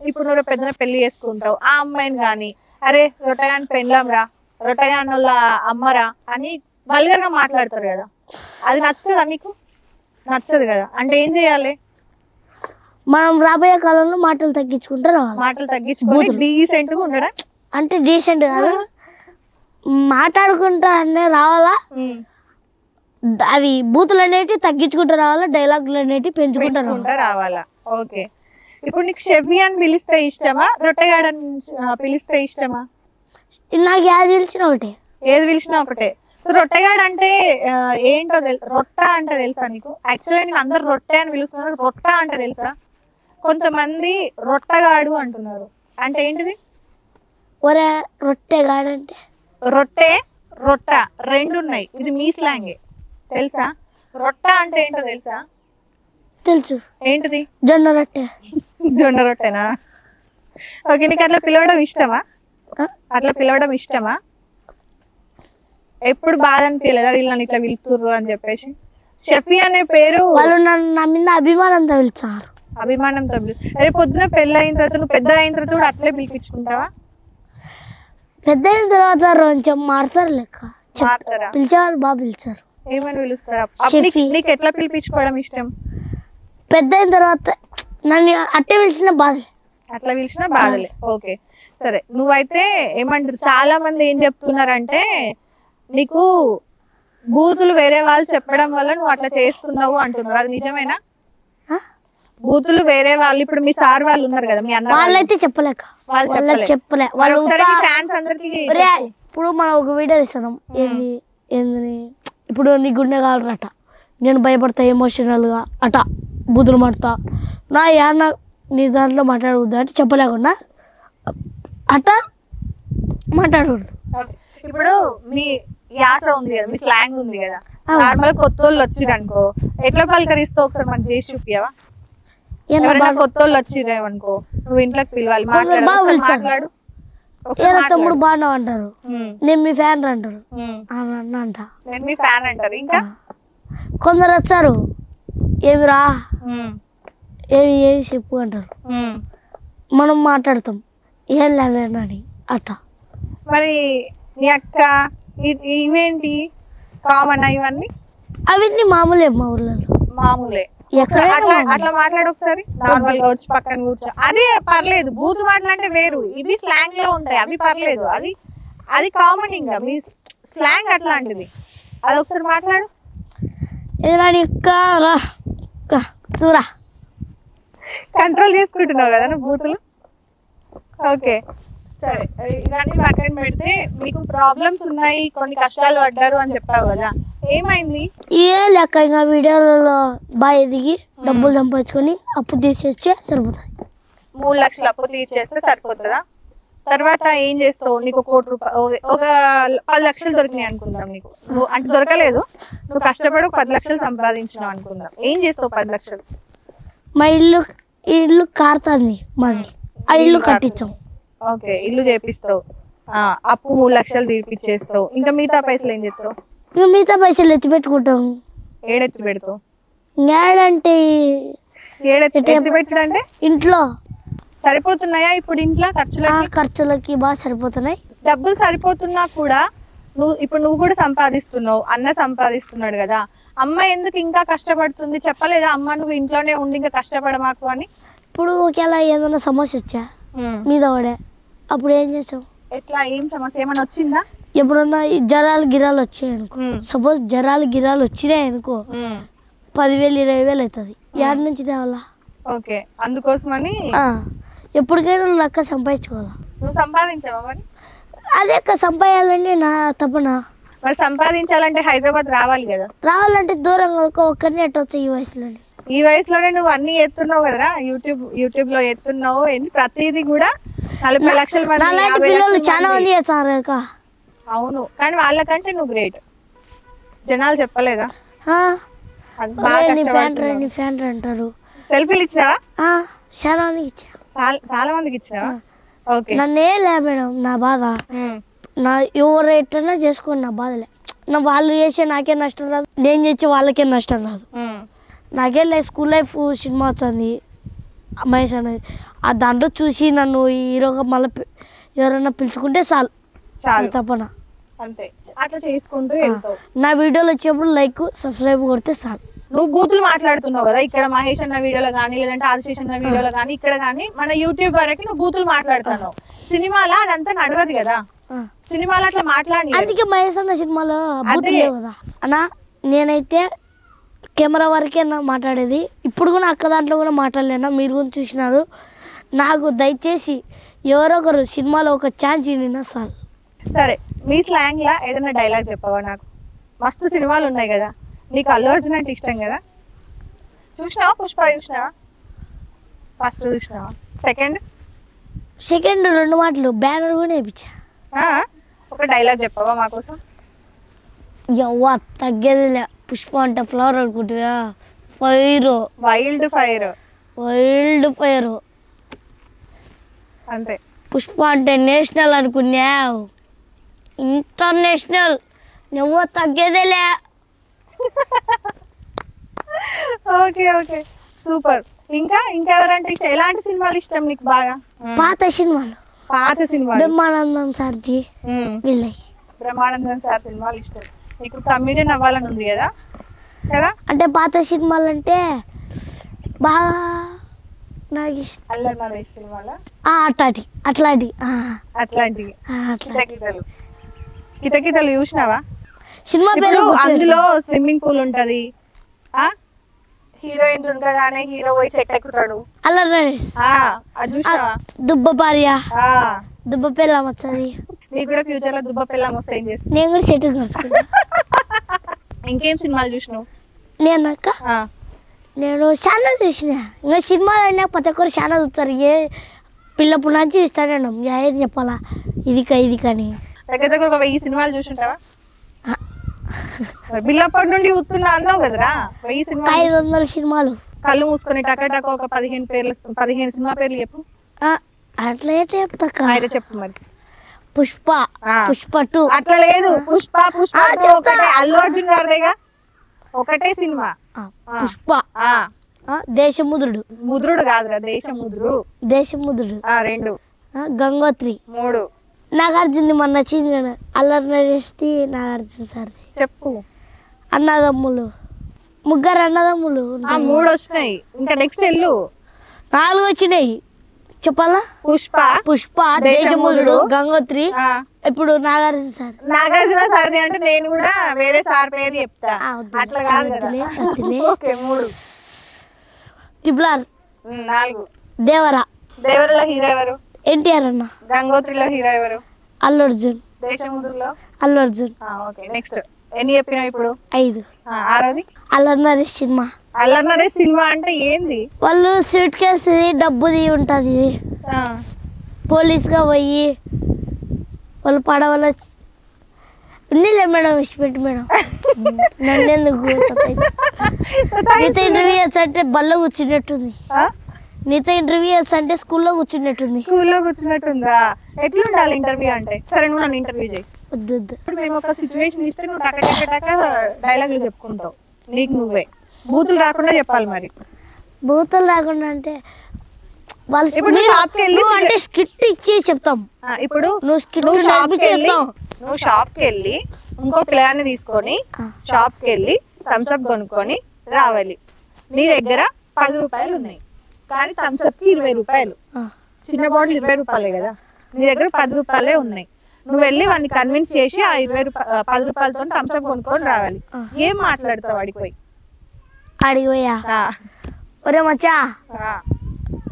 ఇప్పుడు నువ్వు పెద్ద పెళ్లి చేసుకుంటావు, ఆ అమ్మాయిని గాని అరే రొట్టెగాని పెళ్ళంరా, రొట్టెగాని వాళ్ళ అమ్మరా అని వల్గర్ గా మాట్లాడతారు కదా, అది నచ్చుతుందా నీకు? నచ్చదు కదా. అంటే ఏం చేయాలి? మనం రాబోయే కాలంలో మాటలు తగ్గించుకుంటే రావాలి. మాటలు తగ్గించుకొని డీసెంట్ గా ఉండడా? అంటే డీసెంట్ కాదు, మాట్లాడుకుంటా అనే రావాలా. అవి బూతులు అనేవి తగ్గించుకుంటూ రావాలా, డైలాగులు అనేవి పెంచుకుంటూ రావాలా. ఓకే. ఇప్పుడు నీకు షెఫీ అని పిలిస్తే ఇష్టమా, రొట్టెగాడని పిలిస్తే ఇష్టమా? నాకు ఏది పిలిచినా ఒకటే. ఏది పిలిచినా ఒకటే. సో రొట్టెగాడు అంటే ఏంటో రొట్ట అంటే తెలుసా నీకు? యాక్చువల్గా నేను అందరు రొట్టె అని పిలుస్తున్నారు, రొట్ట అంటే తెలుసా? కొంతమంది రొట్టగాడు అంటున్నారు, అంటే ఏంటిది? ఒరే రొట్టెగాడు అంటే రొట్టె రొట్ట రెండు ఉన్నాయి, ఇది మీ స్లాంగే తెలుసా? రొట్ట అంటే ఏంటో తెలుసా? తెలుసు. ఏంటిది? జొన్న రొట్టె. జొన్న రొట్టెనా? ఓకే. నీకు అట్లా పిలవడం ఇష్టమా? అట్లా పిలవడం ఇష్టమా? ఎప్పుడు బాధ అనిపించలేదా వీళ్ళు నన్ను ఇట్లా పిలుతుర్రు అని చెప్పేసి? షెఫీ అనే పేరు వాళ్ళు నా మీద అభిమానంతో పిలిచారు. అభిమానంతో రేపు పొద్దున పెళ్ళి అయిన తర్వాత నువ్వు పెద్ద అయిన తర్వాత కూడా అట్లే పిలిపించుకుంటావా? పెద్ద అయిన తర్వాత కొంచెం మారుతారు లెక్క, పిలిచేవారు బాగా పిలిచారు. ఏమని పిలుస్తారా? నీకు ఎట్లా పిలిపించుకోవడం ఇష్టం? పెద్ద అయిన తర్వాత నన్ను అట్టే పిలిచిన బాధలే. అట్లా పిలిచిన బాధలే. ఓకే సరే. నువ్వైతే ఏమంటారు, చాలా మంది ఏం చెప్తున్నారంటే నీకు బూతులు వేరే వాళ్ళు చెప్పడం వల్ల నువ్వు అట్లా చేస్తున్నావు అంటున్నారు, అది నిజమేనా? బూతులు వేరే వాళ్ళు, ఇప్పుడు మీ సార్ వాళ్ళు ఉన్నారు కదా, మీ అన్న వాళ్ళైతే చెప్పలేక చెప్పలే వాళ్ళు ఫ్యాన్స్ అందరికి. ఇప్పుడు మనం ఒక వీడియో తీస్తున్నాం, ఏంది ఇప్పుడు నీ గుండె కావాలట, నేను భయపడతా ఎమోషనల్గా అట బూతులు మాడతా, నా యాన్న నీ దాంట్లో మాట్లాడకూడదు అంటే చెప్పలేకుండా అట మాట్లాడకూడదు. ఇప్పుడు మీ యాస ఉంది కదా, మీ స్లాంగ్ ఉంది కదా, నార్మల్ కొత్త వాళ్ళు వచ్చిర్రు అనుకో ఎట్లా పలకరిస్తావు ఒకసారి మనకు చేసి చూపియవా? ఎవరైనా కొత్త వాళ్ళు వచ్చిర్రేమనుకో నువ్వు ఇంట్లోకి పిలవాలి, మాట్లాడు. తమ్ముడు బాగున్నావు అంటారు, నేను మీ ఫ్యాన్ అంటారు, అంట నేను మీ ఫ్యాన్ అంటారు. ఇంకా కొందరు వచ్చారు ఏమిరా ఏమి చెప్పు అంటారు, మనం మాట్లాడతాం ఏం లేదని అట్ట. మరి నీ అక్క ఇవేంటి కామన్? ఇవన్నీ అవన్నీ మామూలే మా ఊర్లలో, మామూలే. అట్లా మాట్లాడు ఒకసారి, నార్మల్ గా వచ్చి పక్కన కూర్చో, అది పర్లేదు. బూత్ మాట్లాడితే వేరు, ఇది స్లాంగ్ లో ఉంటాయి, అవి పర్లేదు, అది కామన్. ఇంకా మీ స్లాంగ్ అట్లాంటిది, అది ఒకసారి మాట్లాడు. చూరా కంట్రోల్ చేసుకుంటున్నావు కదా నువ్వు బూతులు. ఓకే సరే, ఇవన్నీ పక్కన పెడితే మీకు ప్రాబ్లమ్స్ ఉన్నాయి, కొన్ని కష్టాలు పడ్డారు అని చెప్పావు కదా, ఏమైంది? ఏ లెక్క ఇంకా వీడియోలలో బాగా ఎదిగి డబ్బులు సంపాదించుకొని అప్పు తీసేస్తే సరిపోతుంది. 3 లక్షలు అప్పు తీర్చేస్తే సరిపోతుందా? తర్వాత ఏం చేస్తావు? నీకు 1 కోటి రూపాయలు, ఒక 10 లక్షలు దొరికినాయి అనుకుందాం నీకు, అంటే దొరకలేదు, నువ్వు కష్టపడి 10 లక్షలు సంపాదించినావు అనుకుందాం, ఏం చేస్తావు 10 లక్షలు? మా ఇల్లు కారుతుంది మాది, ఆ ఇల్లు కట్టించాం. ఓకే, ఇల్లు చేపిస్తావు, అప్పు 3 లక్షలు తీర్పిచ్చేస్తావు, ఇంకా మిగతా పైసలు ఏం చేస్తావు? ఇంకా మిగతా పైసలు ఎత్తి పెట్టుకుంటాం. ఏడెత్తి పెడతావు? ఏడంటే ఎత్తి పెట్టడంటే ఇంట్లో సరిపోతున్నాయా ఇప్పుడు ఇంట్లో ఖర్చులకి బాగా సరిపోతున్నాయి. డబ్బులు సరిపోతున్నా కూడా నువ్వు కూడా సంపాదిస్తున్నావు, అన్న సంపాదిస్తున్నాడు కదా, అమ్మ ఎందుకు ఇంకా కష్టపడుతుంది చెప్పలేదా? అమ్మ నువ్వు ఇంట్లోనే ఉండి ఇంకా కష్టపడమాకు అని. ఇప్పుడు ఒకవేళ ఏదైనా సమస్య వచ్చా మీద పడే అప్పుడు ఏం చేసావు? ఎట్లా, ఏం సమస్య ఏమైనా వచ్చిందా? ఎప్పుడన్నా జ్వరాలు గిరాలు వచ్చాయి అనుకో, సపోజ్ జ్వరాలు గిరాలు వచ్చినాయి అనుకో, 10,000 20,000 అవుతుంది. ఏడు నుంచి తేవాలా? ఓకే, అందుకోసమని ఎప్పటికైనా లెక్క సంపాదించుకోవాలా. నువ్వు సంపాదించావా మరి? అదే సంపాదించాలంటే నా తప్పన. మరి సంపాదించాలంటే హైదరాబాద్ రావాలి కదా. రావాలంటే దూరం ఒక్కరిని ఎట్ట వచ్చాయి ఈ వయసులోనే. ఈ వయసులోనే నువ్వు అన్ని ఎత్తున్నావు కదరా, యూట్యూబ్ లో ఎత్తున్నావు, ప్రతిదీ కూడా 40 లక్షల మంది పిల్లలు చాలా మంది చేస్తారు కదా. అవును, కానీ వాళ్ళకంటే నువ్వు గ్రేట్. జనాలు చెప్పలేదా? ఫ్యాన్ అంటారు. సెల్ఫీలు ఇచ్చినావా? చాలా మందికి ఇచ్చా. చాలా మందికి ఇచ్చినావా? ఓకే, నన్నే లే మేడం, నా బాధ నా ఎవరు ఎట్టన్నా చేసుకోండి, నా బాధలే. నా వాళ్ళు చేసే నాకే నష్టం రాదు, నేను చేసే వాళ్ళకే నష్టం రాదు. నాకే లైఫ్ స్కూల్ లైఫ్ సినిమా వచ్చింది మహేష్ అనేది, ఆ దాంట్లో చూసి నన్ను హీరోగా మళ్ళీ ఎవరైనా పిలుచుకుంటే చాలు తప్పన. అంతే, అట్లా చేసుకుంటూ వెళ్తావు. నా వీడియోలు వచ్చేప్పుడు లైక్ సబ్స్క్రైబ్ కొడితే చాలు. నువ్వు బూతులు మాట్లాడుతున్నావు కదా, ఇక్కడ మహేష్ అన్న వీడియోలో కానీ లేదంటే ఆశీష్ అన్న వీడియోలో కానీ ఇక్కడ కానీ మన యూట్యూబ్ వరకు నువ్వు బూతులు మాట్లాడుతున్నావు. సినిమాలో అదంతా నడవదు కదా, సినిమాలో అట్లా మాట్లాడి. అందుకే మహేష్ అన్న సినిమాలో బూతులు లేవు కదా అన్న. నేనైతే కెమెరా వరకే మాట్లాడేది, ఇప్పుడు కూడా అక్క దాంట్లో కూడా మాట్లాడలేనా, మీరు కూడా చూసినారు. నాకు దయచేసి ఎవరో ఒకరు సినిమాలో ఒక ఛాన్స్ ఇవ్వండి చాలు. సరే, మీ స్లాంగ్ లా ఏదైనా డైలాగ్ చెప్పవా నాకు? మస్తు సినిమాలు ఉన్నాయి కదా, నీకు అల్లు అర్జున్ అంటే ఇష్టం కదా. చూసినావా పుష్ప? చూసినావా? ఫస్ట్ చూసినావా? సెకండ్ 2 మాటలు బ్యానర్ కూడా వేయించా. ఒక డైలాగ్ చెప్పవా మా కోసం? ఎవ్వ తగ్గేదిలే. పుష్ప అంటే ఫ్లవర్ అనుకుంటువా? వైల్డ్ ఫైర్ అంతే. పుష్ప అంటే నేషనల్ అనుకున్నావు, ఇంటర్నేషనల్. నువ్వు తగ్గేదేలే. Okay okay, super. ఇంకెవరంటే ఎలాంటి సినిమాలు ఇష్టం నీకు బాగా? పాత సినిమాలు బ్రహ్మానందం సార్జీ వీళ్ళకి. బ్రహ్మానందం సార్ సినిమాలు ఇష్టం నీకు. కమెడియన్ అవ్వాలని ఉంది కదా కదా? అంటే పాత సినిమాలు అంటే బాగా నాకు ఇష్టం. అల్లరి నరేష్ సినిమాలో అట్లాంటివి కితకితలు చూసినావా? సినిమా పేరు అందులో స్విమ్మింగ్ పూల్ ఉంటది, హీరోయిన్ ఉండగానే హీరో పోయి చెట్టు ఎక్కుతాడు. అల్లరి నరేష్ దుబ్బ భార్య దుబ్బ పిల్లం వచ్చది. నీకు కూడా ఫ్యూచర్ లో దుబ్బ పిల్లం వస్తే ఏం చేస్తా? నేను కూడా చెట్టు కలుసుకుంటా. ఇంకేం సినిమాలు చూసినావు? నేను చాలా చూసిన. ఇంకా సినిమాలు అయినా ప్రతి ఒక్కరు చాలా చూస్తారు. ఏ పిల్లప్పుడు నుంచి ఇస్తాను ఏం చెప్పాలా, ఇది కానీ దగ్గర ఒక 1000 సినిమాలు చూసుంటావా? బిల్లప్పటి నుండి చూస్తున్నా అన్నావు కదరా, 1000 సినిమాలు. 500 సినిమాలు. కళ్ళు మూసుకొని టకటక ఒక 15 సినిమా పేర్లు చెప్పు. అట్లా చెప్తా. అయితే చెప్పు మరి. పుష్ప 2. అట్లా లేదు, పుష్ప ఒకటే, అల్లు అర్జున్ గారిదేగా ఒకటే సినిమా. పుష్ప, దేశముద్రుడు. ముద్రుడు కాదురా, దేశముద్రుడు. 2. గంగోత్రి. 3. నాగార్జున మొన్న నచ్చింది అల్లరి నరేష్ది నాగార్జున సార్. చెప్పు. అన్నదమ్ములు, 3 అన్నదమ్ములు. 3 వచ్చినాయి, ఇంకా నెక్స్ట్ వెళ్ళు. 4 వచ్చినాయి చెప్పాలా? పుష్ప, దేశముద్రుడు, గంగోత్రి, ఇప్పుడు నాగార్జున సార్. నాగార్జున సార్ అంటే నేను కూడా వేరే సార్ పేరు చెప్తా, అట్లా కాదు కదా. 3. తిబ్లార్. 4. దేవరలో హీరో ఎవరు? ఎన్టీఆర్ అన్న. గంగోత్రిలో హీరో ఎవరు? అల్లు అర్జున్. దేశముద్రులో అల్లు అర్జున్. ఓకే, నెక్స్ట్ ఎన్ని చెప్పినావు ఇప్పుడు? 5. 6ది అల్లరి నరేష్ సినిమా. అల్లరి నరేష్ సినిమా అంటే ఏంది? వాళ్ళు సూట్ కేసు డబ్బుది ఉంటది, పోలీస్గా పోయి వాళ్ళు పడవల ఉన్నీలే మేడం, విసిపెట్టి మేడం నన్నెందుకు. నీతో ఇంటర్వ్యూ అంటే బల్ల కూర్చున్నట్టుంది. నీతో ఇంటర్వ్యూ అంటే స్కూల్లో కూర్చున్నట్టుందా? ఎట్లుండాలి ఇంటర్వ్యూ అంటే? సరే, నువ్వు నన్ను ఇంటర్వ్యూ చేయి. వద్దు. ఇప్పుడు మేము ఒక సిచ్యువేషన్ ఇస్తే నువ్వు టక డైలాగులు చెప్పుకుంటావు, నీకు నువ్వే. బూతులు రాకుండా చెప్పాలి. మరి బూతులు రాకుండా అంటే వాళ్ళు ఇప్పుడు నువ్వు షాప్కి వెళ్ళి నువ్వు అంటే స్కిట్ ఇచ్చి చెప్తాం. ఇప్పుడు నువ్వు స్కిట్ నువ్వు షాప్కి వెళ్ళి చెప్తాం. నువ్వు షాప్కి వెళ్ళి ఇంకో ప్లేయర్ని తీసుకొని షాప్కి వెళ్ళి థమ్స్ అప్ కొనుక్కొని రావాలి. నీ దగ్గర 10 రూపాయలు ఉన్నాయి కానీ థమ్స్ అప్ కి 20 రూపాయలు. చిన్న బాటిల్ 20 రూపాయలే కదా, నీ దగ్గర 10 రూపాయలే ఉన్నాయి. నువ్వు వెళ్ళి వాడిని కన్విన్స్ చేసి ఆ 10 రూపాయలతో థమ్స్ అప్ కొనుక్కొని రావాలి. ఏం మాట్లాడతావు అడిగిపోయి? అడిగిపోయా ఒరే మచ్చా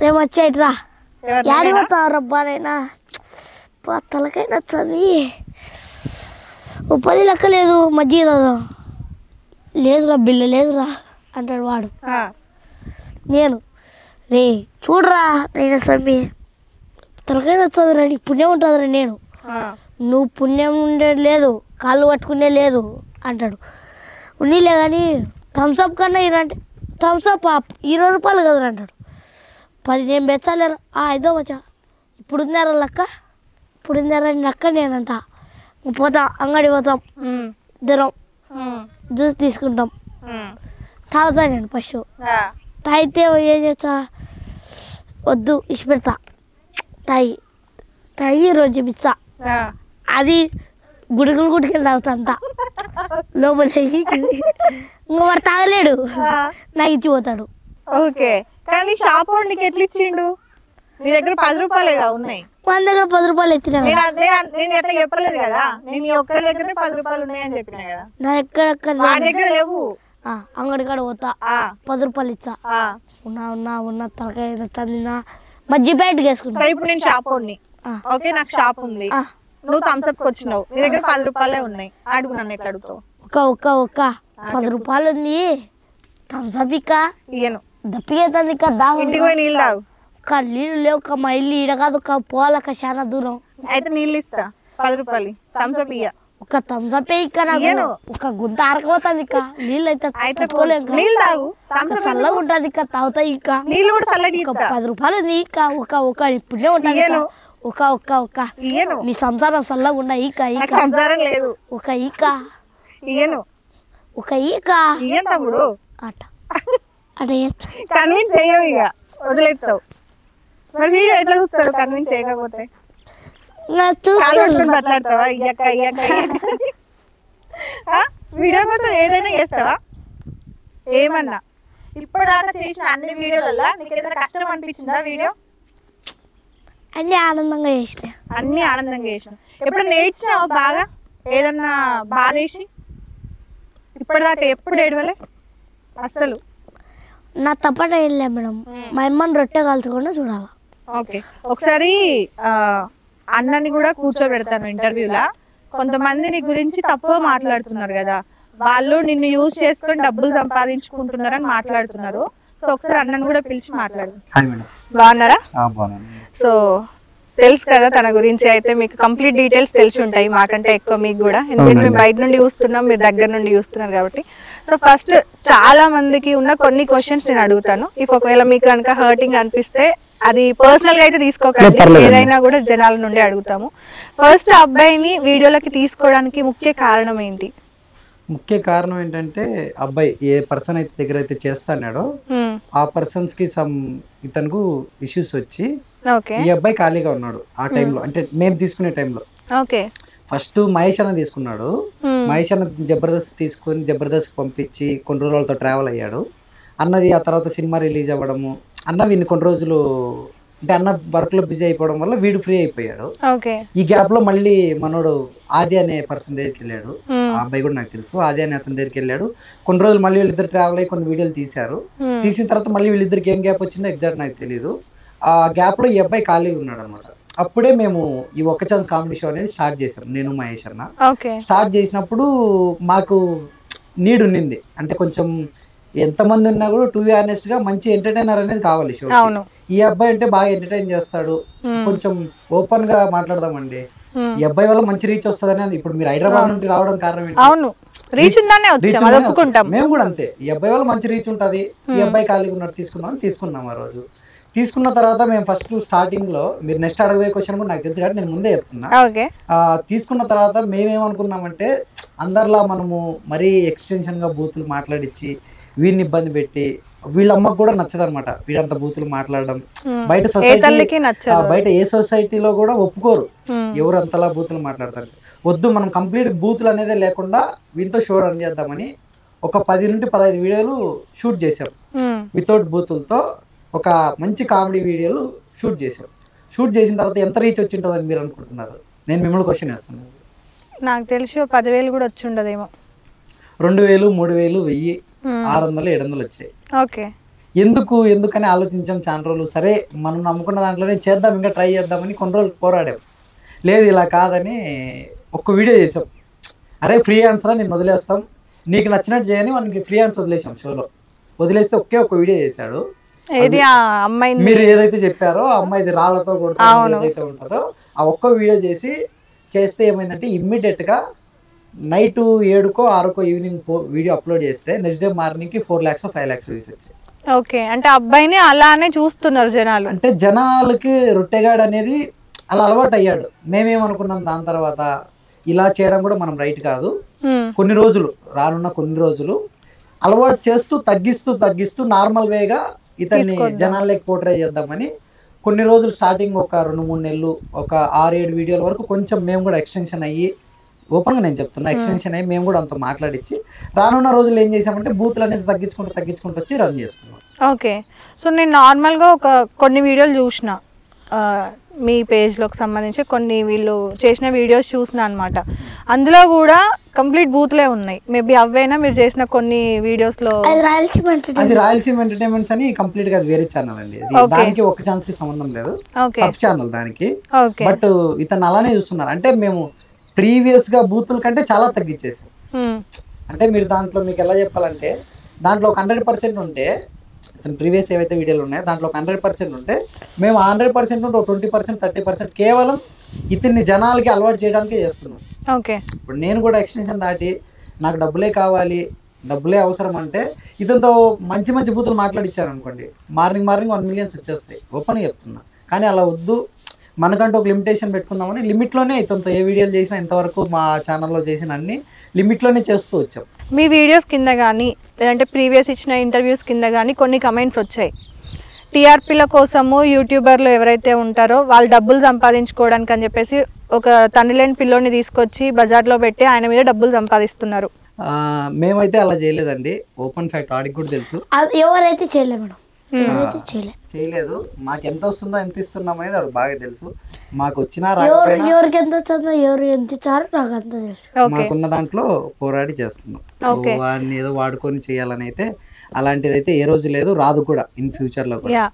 రే మచ్చా ఇట్రా యాడిపోతావు రబ్బానైనా తలకై నచ్చది 10 లెక్క లేదు మజ్జిగ దాదా లేదురా బిల్లు లేదురా అంటాడు వాడు. నేను రే చూడరా నేను స్వామి తలకై నచ్చదురా నీకు పుణ్యం ఉంటుందిరా. నేను నువ్వు పుణ్యం ఉండేది లేదు కాళ్ళు పట్టుకునే లేదు అంటాడు. ఉన్నీలే కానీ థమ్స్అప్ కన్నా ఇరంటే థమ్స్అప్ 20 రూపాయలు కదరా అంటాడు. 15 బెచ్చాలేరా ఇదో మచ్చా ఇప్పుడు ఉందారా లెక్క ఇప్పుడు ఉందారా లెక్క నేనంట. పోతాం అంగడి పోతాం ఇద్దరం జ్యూస్ తీసుకుంటాం తాగుతా నేను ఫస్ట్. తాగితే ఏం చేస్తా వద్దు ఇచ్చి పెడతా తాగి రోజు పిచ్చా అది గుడికెళ్ళి తాగుతా అంతా లోపలికి ఇంకా వాడు తాగలేడు నాకు ఇచ్చిపోతాడు. ఓకే కానీ షాప్ వాడికి ఎట్లా ఇచ్చిండు? నీ దగ్గర 10 రూపాయలేగా ఉన్నాయి, మన దగ్గర 10 రూపాయలు ఎత్తినా నేను ఎట్లా చెప్పలేదు కదా, నేను నీ ఒక్కరి దగ్గర 10 రూపాయలు ఉన్నాయని చెప్పినా కదా. నా దగ్గర వాడి దగ్గర లేవు. అంగడి కాడ పోతా 10 రూపాయలు ఇచ్చా ఉన్నా తలకాయ చందినా మజ్జి బయటకు వేసుకుంటా. సరే ఇప్పుడు నేను షాప్ వాడిని, ఓకే నాకు షాప్ ఉంది, నువ్వు థమ్స్ అప్ వచ్చినావు, నీ దగ్గర 10 రూపాయలే ఉన్నాయి, అడుగు నన్ను ఎట్లా అడుగుతావు? ఒక్క 10 రూపాయలు ఉంది థమ్స్ అప్ ఇక్క ఇయ్యను, దప్పికేతుంది ఇక్క ఇంటికి పోయి నీళ్ళు తాగు. ఒక్క నీళ్ళు లేవు మా ఇల్లు ఈడ కాదు ఒక పోవాలక్క చాలా దూరం. అయితే నీళ్ళు ఇస్తా 10 రూపాయలు థమ్స్ అప్ ఇయ్య. ఒక థమ్స్ అప్ ఇక్క నాకు ఒక గుంట ఆరకపోతుంది ఇక్క నీళ్ళు అయితే నీళ్ళు తాగు చల్లగా ఉంటుంది ఇక్క తాగుతా ఇక్క నీళ్ళు కూడా చల్లటి 10 రూపాయలు ఉంది ఇక్క ఒక ఇప్పుడే ఉంటుంది ఒక్క నీ సంసారం చల్లగా ఉండ ఈక సంసారం లేదు ఒక ఈక ఇయ్యను ఒక ఈక ఇయ్యను తమ్ముడు అట అట కన్విన్స్ చేయవు ఇక వదిలేస్తావు. మరి వీడియో ఎట్లా చూస్తారు కన్విన్స్ చేయకపోతే? మాట్లాడతావా వీడియో కోసం ఏదైనా చేస్తావా? ఏమన్నా ఇప్పటిదాకా చేసిన అన్ని వీడియోలలో నీకు ఏదైనా కష్టం అనిపించిందా? వీడియో అన్ని ఆనందంగా చేసిన, అన్ని ఆనందంగా చేసిన. ఎప్పుడు నేర్చినావా బాగా ఏదన్నా బాధేసి? ఇప్పటిదాకా ఎప్పుడు ఏడవలే అస్సలు? నా తప్పట వెళ్ళా మేడం, మా అమ్మని రొట్టె కాల్చకుండా చూడాలా. ఓకే ఒకసారి అన్నని కూడా కూర్చోబెడతాను ఇంటర్వ్యూలా. కొంతమంది నీ గురించి తప్పుగా మాట్లాడుతున్నారు కదా, వాళ్ళు నిన్ను యూజ్ చేసుకొని డబ్బులు సంపాదించుకుంటున్నారని మాట్లాడుతున్నారు. సో ఒకసారి అన్నని కూడా పిలిచి మాట్లాడు. బాగున్నారా? సో తెలుసు కదా తన గురించి, అయితే మీకు కంప్లీట్ డీటెయిల్స్ తెలిసి ఉంటాయి మాకంటే ఎక్కువ మీకు కూడా, ఎందుకంటే మేము బయట నుండి చూస్తున్నాం, మీరు దగ్గర నుండి చూస్తున్నారు కాబట్టి. సో ఫస్ట్ చాలా మందికి ఉన్న కొన్ని క్వశ్చన్స్ నేను అడుగుతాను. ఇఫ్ ఒకవేళ మీకు కనుక హర్టింగ్ అనిపిస్తే అది పర్సనల్ గా అయితే తీసుకోకండి, ఏదైనా కూడా జనాల నుండి అడుగుతాము. ఫస్ట్ అబ్బాయిని వీడియోలకి తీసుకోవడానికి ముఖ్య కారణం ఏంటి? ముఖ్య కారణం ఏంటంటే అబ్బాయి ఏ పర్సన్ అయితే దగ్గర అయితే చేస్తాడో ఆ పర్సన్స్ కి ఇతనుకు ఇష్యూస్ వచ్చి ఈ అబ్బాయి ఖాళీగా ఉన్నాడు ఆ టైంలో, అంటే మేము తీసుకునే టైంలో. ఫస్ట్ మహేష్ అన్న తీసుకున్నాడు, మహేష్ అన్న జబర్దస్త్ తీసుకొని జబర్దస్త్ పంపించి కొన్ని రోజులతో ట్రావెల్ అయ్యాడు అన్నది. ఆ తర్వాత సినిమా రిలీజ్ అవ్వడము, అన్న వీడిని కొన్ని రోజులు అంటే అన్న వర్క్ లో బిజీ అయిపోవడం వల్ల వీడు ఫ్రీ అయిపోయాడు. ఈ గ్యాప్ లో మళ్ళీ మనోడు ఆది అనే పర్సన్ దగ్గరికి వెళ్ళాడు, ఆ అబ్బాయి కూడా నాకు తెలుసు, ఆది అనే అతని దగ్గరికి వెళ్ళాడు. కొన్ని రోజులు మళ్ళీ వీళ్ళిద్దరు ట్రావెల్ అయ్యి కొన్ని వీడియోలు తీశారు. తీసిన తర్వాత మళ్ళీ వీళ్ళిద్దరికి ఏం గ్యాప్ వచ్చిందో ఎగ్జాక్ట్ నాకు తెలియదు. ఆ గ్యాప్ లో ఈ అబ్బాయి ఖాళీగా ఉన్నాడు అనమాట. అప్పుడే మేము ఈ ఒక్క ఛాన్స్ కామెడీ షో అనేది స్టార్ట్ చేశాం, నేను మహేష్ అన్న. స్టార్ట్ చేసినప్పుడు మాకు నీడ్ ఉండింది, అంటే కొంచెం ఎంతమంది ఉన్నా కూడా టు బి ఆనెస్ట్ గా మంచి ఎంటర్టైనర్ అనేది కావాలి షో. ఈ అబ్బాయి అంటే బాగా ఎంటర్టైన్ చేస్తాడు, కొంచెం ఓపెన్ గా మాట్లాడదామండి. ఈ అబ్బాయి వల్ల మంచి రీచ్ వస్తుంది అనేది. ఇప్పుడు మీరు హైదరాబాద్ నుండి రావడం కారణం ఏంటి? మేము కూడా అంతే, ఈ అబ్బాయి వల్ల మంచి రీచ్ ఉంటది, ఈ అబ్బాయి ఖాళీగా ఉన్నట్టు తీసుకున్నాం ఆ రోజు. తీసుకున్న తర్వాత మేము ఫస్ట్ స్టార్టింగ్ లో, మీరు నెక్స్ట్ అడగబోయే క్వశ్చన్ కూడా నాకు తెలుసు కాబట్టి నేను ముందే చెప్తున్నా. తీసుకున్న తర్వాత మేమేమనుకున్నామంటే అందరిలా మనము మరీ ఎక్స్టెన్షన్ గా బూతులు మాట్లాడించి వీడిని ఇబ్బంది పెట్టి వీళ్ళ అమ్మకు కూడా నచ్చదు అనమాట వీడంత బూతులు మాట్లాడడం. బయట బయట ఏ సొసైటీలో కూడా ఒప్పుకోరు ఎవరు అంతలా బూతులు మాట్లాడతారు. వద్దు, మనం కంప్లీట్ బూతులు అనేదే లేకుండా వీటితో షో రన్ చేద్దామని ఒక 10 నుండి 15 వీడియోలు షూట్ చేసాం వితౌట్ బూతులతో. ఒక మంచి కామెడీ వీడియోలు షూట్ చేసాం. షూట్ చేసిన తర్వాత ఎంత రీచ్ వచ్చి ఉంటుందని మీరు అనుకుంటున్నారు? నేను మిమ్మల్ని క్వశ్చన్ వేస్తున్నాను. నాకు తెలిసి 10,000 కూడా వచ్చి ఉండదేమో. 2,000, 3,000, 1,000, 600, 700 వచ్చాయి. ఓకే, ఎందుకని ఆలోచించాం చాలా రోజులు. సరే మనం నమ్ముకున్న దాంట్లోనే చేద్దాం, ఇంకా ట్రై చేద్దామని కొన్ని రోజులు పోరాడాం. లేదు ఇలా కాదని ఒక్క వీడియో చేసాం. అరే ఫ్రీ ఆన్సరా, నేను వదిలేస్తాం, నీకు నచ్చినట్టు చేయని మనకి ఫ్రీ ఆన్సర్ వదిలేసాం. షోలో వదిలేస్తే ఒక్క వీడియో చేశాడు. మీరు ఏదైతే చెప్పారో అమ్మాయిది రాళ్లతో కొడుతుంది ఏదైతే ఉంటుందో ఆ ఒక్క వీడియో చేస్తే ఏమైందంటే ఇమ్మీడియట్ గా నైట్ 7కో 6కో ఈవినింగ్ వీడియో అప్లోడ్ చేస్తే నెక్స్ట్ డే మార్నింగ్ కి 4 lakhs 5 lakhs వ్యూస్ వచ్చాయి. ఓకే, అంటే అబ్బాయిని అలానే చూస్తున్నారు జనాలు. అంటే జనాలకి రొట్టెగాడు అనేది అలా అలవాటు అయ్యాడు. మేమేమనుకున్నాం దాని తర్వాత ఇలా చేయడం కూడా మనం రైట్ కాదు. కొన్ని రోజులు రానున్న కొన్ని రోజులు అలవాటు చేస్తూ తగ్గిస్తూ నార్మల్ వేగా ఇతన్ని జనాలకి పోర్ట్రే చేద్దామని కొన్ని రోజులు స్టార్టింగ్ ఒక 2-3 నెలలు ఒక 6-7 వీడియోల వరకు కొంచెం మేము కూడా ఎక్స్టెన్షన్ అయ్యి, ఓపెన్గా నేను చెప్తున్నా, ఎక్స్టెన్షన్ అయ్యి మేము కూడా అంత మాట్లాడించి రానున్న రోజులు ఏం చేసామంటే బూతులు అనేది తగ్గించుకుంటూ వచ్చి రన్ చేస్తున్నాం. ఓకే, సో నేను నార్మల్గా కొన్ని వీడియోలు చూసిన మీ పేజ్లోకి సంబంధించి కొన్ని వీళ్ళు చేసిన వీడియోస్ చూసిన అనమాట. అందులో కూడా కంప్లీట్ బూత్లే ఉన్నాయి. మేబీ అవైనా మీరు చేసిన కొన్ని వీడియోస్లో. అది రాయలసీమ ఎంటర్టైన్మెంట్స్ అని కంప్లీట్ గా వేరే ఛానల్ అండి. దానికి ఒక ఛాన్స్ కి సంబంధం లేదు, సబ్ ఛానల్ దానికి. బట్ ఇతను అలానే చూస్తున్నారు. అంటే మేము ప్రీవియస్ గా బూతుల కంటే చాలా తగ్గించేసాం. అంటే మీరు దాంట్లో మీకు ఎలా చెప్పాలంటే దాంట్లో ఒక 100% ఉంటే ప్రీవియస్ ఏవైతే వీడియోలు ఉన్నాయో దాంట్లో ఒక 100% ఉంటే మేము 100% ఉంటే 20%, 30% కేవలం ఇతన్ని జనాలకి అలవాటు చేయడానికి చేస్తున్నాం. ఓకే, ఇప్పుడు నేను కూడా ఎక్స్టెన్షన్ దాటి నాకు డబ్బులే కావాలి, డబ్బులే అవసరం అంటే ఇతనితో మంచి బూతులు మాట్లాడిచ్చారు అనుకోండి, మార్నింగ్ 1 million వచ్చేస్తాయి. ఓపెన్గా చెప్తున్నా. కానీ అలా వద్దు, మనకంటూ ఒక లిమిటేషన్ పెట్టుకుందామని లిమిట్లోనే ఇతనితో ఏ వీడియోలు చేసినా ఇంతవరకు మా ఛానల్లో చేసిన అన్ని లిమిట్లోనే చేస్తూ వచ్చాం. మీ వీడియోస్ కింద కానీ లేదంటే ప్రీవియస్ ఇచ్చిన ఇంటర్వ్యూస్ కింద కానీ కొన్ని కమెంట్స్ వచ్చాయి. టీఆర్పీల కోసము యూట్యూబర్లు ఎవరైతే ఉంటారో వాళ్ళు డబ్బులు సంపాదించుకోవడానికి అని చెప్పేసి ఒక తండ్రి లేని పిల్లోని తీసుకొచ్చి బజార్లో పెట్టి ఆయన మీద డబ్బులు సంపాదిస్తున్నారు. మేమైతే అలా చేయలేదండి. ఓపెన్ ఫ్యాక్ట్ ఆడికి కూడా తెలుసు. ఎవరైతే చేయలేదు. మాకు ఎంత వస్తుందో ఎంత ఇస్తున్నాం అనేది అది బాగా తెలుసు. మాకు వచ్చినా ఎవరికి ఎంత వచ్చిందో ఎవరు ఎంత ఇచ్చారో నాకు అంత తెలుసు. మాకున్న దాంట్లో పోరాడి చేస్తున్నాం. వాడిని ఏదో వాడుకొని చేయాలని అయితే అలాంటిది అయితే ఏ రోజు లేదు, రాదు కూడా ఇన్ ఫ్యూచర్ లో కూడా.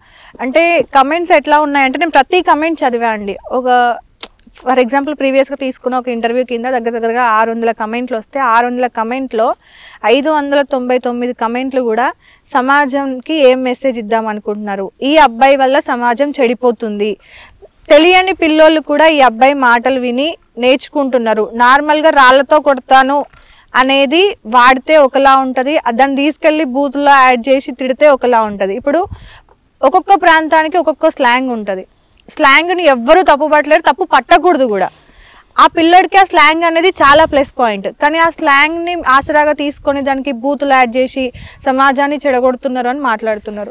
అంటే కమెంట్స్ ఎట్లా ఉన్నాయంటే నేను ప్రతి కమెంట్ చదివా అండి. ఒక ఫర్ ఎగ్జాంపుల్ ప్రీవియస్గా తీసుకున్న ఒక ఇంటర్వ్యూ కింద దగ్గరగా 600 కమెంట్లు వస్తే 600 కమెంట్లో 599 కమెంట్లు కూడా సమాజంకి ఏం మెసేజ్ ఇద్దాం అనుకుంటున్నారు, ఈ అబ్బాయి వల్ల సమాజం చెడిపోతుంది, తెలియని పిల్లోళ్ళు కూడా ఈ అబ్బాయి మాటలు విని నేర్చుకుంటున్నారు, నార్మల్గా రాళ్లతో కొడతాను అనేది వాడితే ఒకలా ఉంటుంది, దాన్ని తీసుకెళ్ళి బూత్లో యాడ్ చేసి తిడితే ఒకలా ఉంటుంది. ఇప్పుడు ఒక్కొక్క ప్రాంతానికి ఒక్కొక్క స్లాంగ్ ఉంటుంది. స్లాంగ్ని ఎవ్వరూ తప్పు పట్టలేరు, తప్పు పట్టకూడదు కూడా. ఆ పిల్లడికి ఆ స్లాంగ్ అనేది చాలా ప్లస్ పాయింట్. కానీ ఆ స్లాంగ్ని ఆసరాగా తీసుకొని దానికి బూతులు యాడ్ చేసి సమాజాన్ని చెడగొడుతున్నారు అని మాట్లాడుతున్నారు.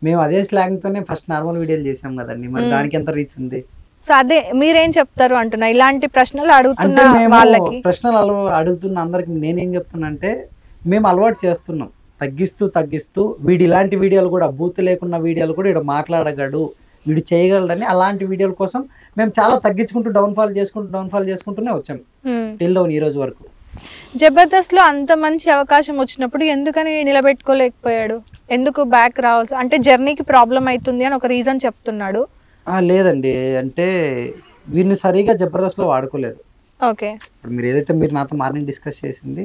మేము అదే స్లాంగ్ తోనే ఫస్ట్ నార్మల్ వీడియోలు చేసాం కదండి, మరి దానికి ఎంత రీచ్ ఉంది? సో అదే మీరేం చెప్తారు అంటున్నా, ఇలాంటి ప్రశ్నలు అడుగుతున్న వాళ్ళకి, ప్రశ్నలు అడుగుతున్న అందరికి నేనేం చెప్తున్నా అంటే మేము అలవాటు చేస్తున్నాం, తగ్గిస్తూ వీడు ఇలాంటి వీడియోలు కూడా బూత్ లేకున్న వీడియోలు కూడా వీడు మాట్లాడగలడు, వీడు చేయగలడని అలాంటి వీడియోల కోసం మేము చాలా తగ్గించుకుంటూ డౌన్ఫాల్ చేసుకుంటూనే వచ్చాం టిల్ డౌన్ ఈ రోజు వరకు. జబర్దస్త్లో అంత మంచి అవకాశం వచ్చినప్పుడు ఎందుకని నిలబెట్టుకోలేకపోయాడు? ఎందుకు బ్యాక్ రావాల్సి, అంటే జర్నీకి ప్రాబ్లం అవుతుంది అని ఒక రీజన్ చెప్తున్నాడు. లేదండి, అంటే వీరిని సరిగా జబర్దస్త్లో వాడుకోలేదు. ఓకే, మీరు నాతో మార్నింగ్ డిస్కస్ చేసింది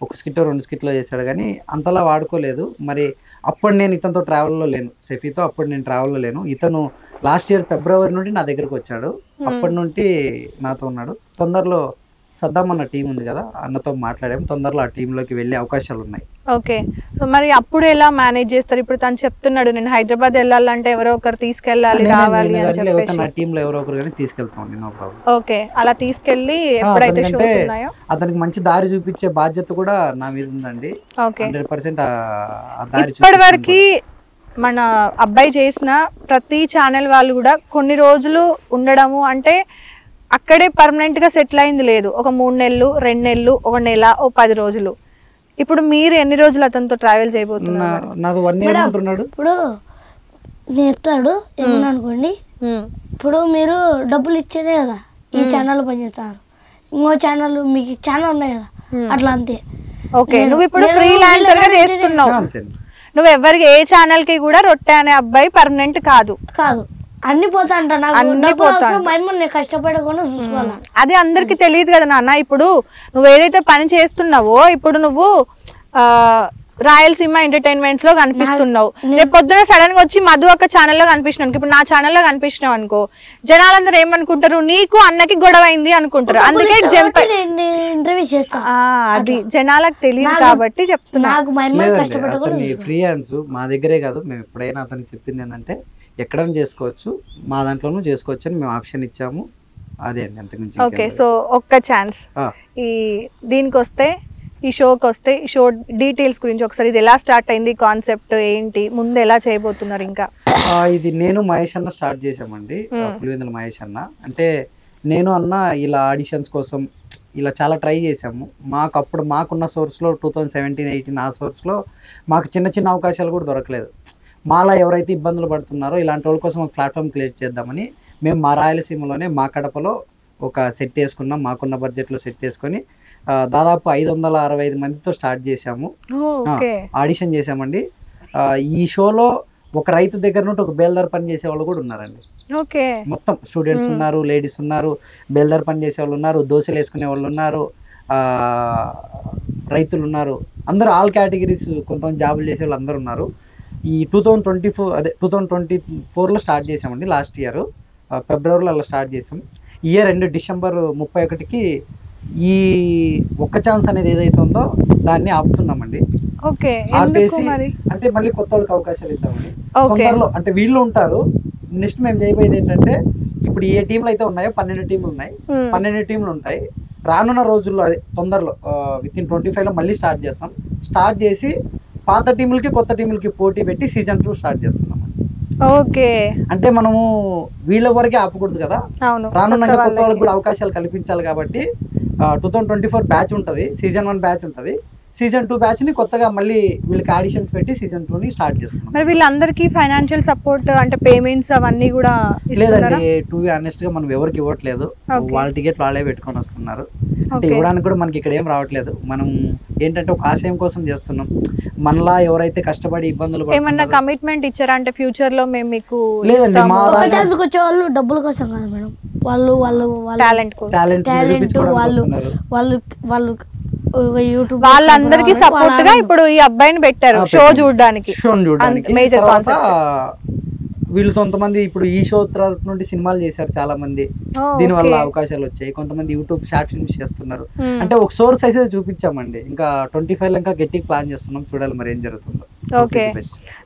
ఒక స్కిట్ 2 స్కిట్లో చేశాడు కానీ అంతలా వాడుకోలేదు. మరి అప్పుడు నేను ఇతనితో ట్రావెల్లో లేను, సెఫీతో అప్పుడు నేను ట్రావెల్లో లేను. ఇతను లాస్ట్ ఇయర్ ఫిబ్రవరి నుండి నా దగ్గరకు వచ్చాడు, అప్పటి నుండి నాతో ఉన్నాడు. తొందరలో సద్దాం అన్న టీం ఉంది కదా, అన్నతో మాట్లాడాము. తొందరలో ఆ టీంలోకి వెళ్ళే అవకాశాలు ఉన్నాయి. ఓకే. సో మరి అప్పుడు ఎలా మేనేజ్ చేస్తారు? ఇప్పుడు తను చెప్తున్నాడు నేను హైదరాబాద్ వెళ్ళాలంటే ఎవరో ఒకరు తీసుకెళ్ళాలి, రావాలి అని చెప్పేసి. నా టీంలో ఎవరో ఒకరు కానీ తీసుకెళ్తాం, నో ప్రాబ్లం. ఓకే, అలా తీసుకెళ్ళి ఎప్పుడైతే షోస్ ఉన్నాయో అతనికి మంచి దారి చూపించే బాధ్యత కూడా నా మీద ఉందండి. ఓకే. 100% ఆ దారి ఇప్పటి వరకు మన అబ్బాయి చేసిన ప్రతి ఛానల్ వాళ్ళు కూడా కొన్ని రోజులు ఉండడము అంటే అక్కడే పర్మనెంట్ గా సెటిల్ అయింది లేదు. ఒక 3 నెలలు, 2 నెలలు, 1 నెల, 10 రోజులు. ఇప్పుడు మీరు ఎన్ని రోజులు అతనితో ట్రావెల్ చేయబోతున్నారు? నాది 1 ఇయర్ ఉంటున్నాడు. ఇప్పుడు నేర్తాడు ఏమన్నా అనుకోండి, ఇప్పుడు మీరు డబ్బులు ఇచ్చేనే కదా ఈ ఛానల్ పనిచేస్తారు, ఇంకో ఛానల్ మీకు ఛానల్ ఉన్నాయి కదా, అట్లా అంతే. ఓకే, నువ్వు ఇప్పుడు ఫ్రీలాన్సర్ గా చేస్తున్నావు. నువ్వు ఎవరికి ఏ ఛానల్ కి కూడా రొట్టె అనే అబ్బాయి పర్మనెంట్ కాదు. అన్ని పోతా అంట, నేను కష్టపడకుండా చూసుకోవాలి. అది అందరికి తెలియదు కదా నాన్న. ఇప్పుడు నువ్వు ఏదైతే పని చేస్తున్నావో, ఇప్పుడు నువ్వు రాయలసీమ ఎంటర్టైన్మెంట్స్ లో కనిపిస్తున్నావు, రేపు పొద్దున సడన్ గా వచ్చి మధు ఒక ఛానల్లో కనిపిస్తున్నావు. ఇప్పుడు నా ఛానల్లో కనిపిస్తున్నావు అనుకో, జనాలందరూ ఏమనుకుంటారు, నీకు అన్నకి గొడవ అయింది అనుకుంటారు. అందుకే ఇంటర్వ్యూ చేస్తా, అది జనాలకు తెలియదు కాబట్టి చెప్తున్నా. ఫ్రీ హ్యాండ్స్ మా దగ్గరే కాదు, మేము ఎప్పుడైనా అతనికి చెప్పింది ఏంటంటే ఎక్కడైనా చేసుకోవచ్చు, మా దాంట్లోనూ చేసుకోవచ్చు అని మేము ఆప్షన్ ఇచ్చాము. అదే అండి, అంతకుమించి. ఓకే, సో ఒక్క ఛాన్స్ ఈ దీనికి వస్తే, ఈ షోకి వస్తే, ఈ షో డీటెయిల్స్ గురించి ఒకసారి, ఇది ఎలా స్టార్ట్ అయింది, కాన్సెప్ట్ ఏంటి, ముందు ఎలా చేయబోతున్నారు? ఇంకా ఇది నేను మహేష్ అన్న స్టార్ట్ చేసామండి, పులివెందుల మహేష్ అన్న. అంటే నేను అన్న ఇలా ఆడిషన్స్ కోసం ఇలా చాలా ట్రై చేసాము. మాకు అప్పుడు మాకున్న సోర్స్లో 2017-18 ఆ సోర్స్లో మాకు చిన్న చిన్న అవకాశాలు కూడా దొరకలేదు. మాలా ఎవరైతే ఇబ్బందులు పడుతున్నారో ఇలాంటి వాళ్ళ కోసం ఒక ప్లాట్ఫామ్ క్రియేట్ చేద్దామని మేము మా రాయలసీమలోనే మా కడపలో ఒక సెట్ వేసుకున్నాం. మాకున్న బడ్జెట్లో సెట్ వేసుకొని దాదాపు 565 మందితో స్టార్ట్ చేసాము. ఆడిషన్ చేసామండి. ఈ షోలో ఒక రైతు దగ్గర నుండి ఒక బేల్దార్ పని చేసే వాళ్ళు కూడా ఉన్నారండి. మొత్తం స్టూడెంట్స్ ఉన్నారు, లేడీస్ ఉన్నారు, బేల్దార్ పని చేసే వాళ్ళు ఉన్నారు, దోశలు వేసుకునే వాళ్ళు ఉన్నారు, రైతులు ఉన్నారు, అందరూ ఆల్ కేటగిరీస్, కొంతమంది జాబులు చేసే వాళ్ళు అందరూ ఉన్నారు. ఈ 2024లో స్టార్ట్ చేసామండి. లాస్ట్ ఇయర్ ఫిబ్రవరిలో అలా స్టార్ట్ చేసాం. ఇయర్ ఎండ్ December 31కి ఈ ఒక్క ఛాన్స్ అనేది ఏదైతే ఉందో దాన్ని ఆపుతున్నామండి. ఆపేసి అంటే మళ్ళీ కొత్త వాళ్ళకి అవకాశాలు ఇద్దామని. తొందరలో అంటే వీళ్ళు ఉంటారు. నెక్స్ట్ మేము చేయబోయేది ఏంటంటే, ఇప్పుడు ఏ టీంలు అయితే ఉన్నాయో 12 టీంలు ఉన్నాయి, 12 టీంలు ఉంటాయి. రానున్న రోజుల్లో అదే తొందరలో within 25లో మళ్ళీ స్టార్ట్ చేస్తాం. స్టార్ట్ చేసి పాత టీములకి కొత్త టీములకి పోటీ పెట్టి సీజన్ 2 స్టార్ట్ చేస్తున్నాం. ఓకే, అంటే మనము వీళ్ళ వరకే ఆపకూడదు కదా, రానున్న కొత్త వాళ్ళకి కూడా అవకాశాలు కల్పించాలి. కాబట్టి 2024 బ్యాచ్ ఉంటుంది, సీజన్ 1 బ్యాచ్ ఉంటుంది, సీజన్ 2 బ్యాచ్ ని కొత్తగా మళ్ళీ వీళ్ళకి ఆడిషన్స్ పెట్టి సీజన్ 2ని స్టార్ట్ చేస్తున్నాం. మరి వీళ్ళందరికీ ఫైనాన్షియల్ సపోర్ట్ అంటే పేమెంట్స్ అవన్నీ కూడా లేదండి. టు బి ఆనెస్ట్ గా మనం ఎవరికి ఇవ్వట్లేదు, వాళ్ళ టికెట్ వాళ్ళే పెట్టుకొని వస్తున్నారు. అంటే ఇవ్వడానికి కూడా మనకి ఇక్కడ ఏం రావట్లేదు. మనం ఏంటంటే ఒక ఆశయం కోసం చేస్తున్నాం. మనలా ఎవరైతే కష్టపడి ఇబ్బందులు ఏమన్నా కమిట్మెంట్ ఇచ్చారా అంటే ఫ్యూచర్ లో మేము మీకు? లేదండి, మా వచ్చే వాళ్ళు డబ్బుల కోసం కాదు మేడం, వాళ్ళు టాలెంట్ వాళ్ళు వాళ్ళందరికీ సపోర్ట్ గా ఇప్పుడు ఈ అబ్బాయిని పెట్టారు షో చూడడానికి. Major concept. వీళ్ళు కొంతమంది ఇప్పుడు ఈ షో తరఫు నుండి సినిమాలు చేశారు చాలా మంది, దీని వల్ల అవకాశాలు వచ్చాయి. కొంతమంది యూట్యూబ్ షార్ట్ ఫిల్మ్స్ చేస్తున్నారు. అంటే ఒక సోర్స్ అయితే చూపించామండి. ఇంకా 25 ఇంకా గట్టిగా ప్లాన్ చేస్తున్నాం, చూడాలి మరి ఏం జరుగుతుందో. ఓకే,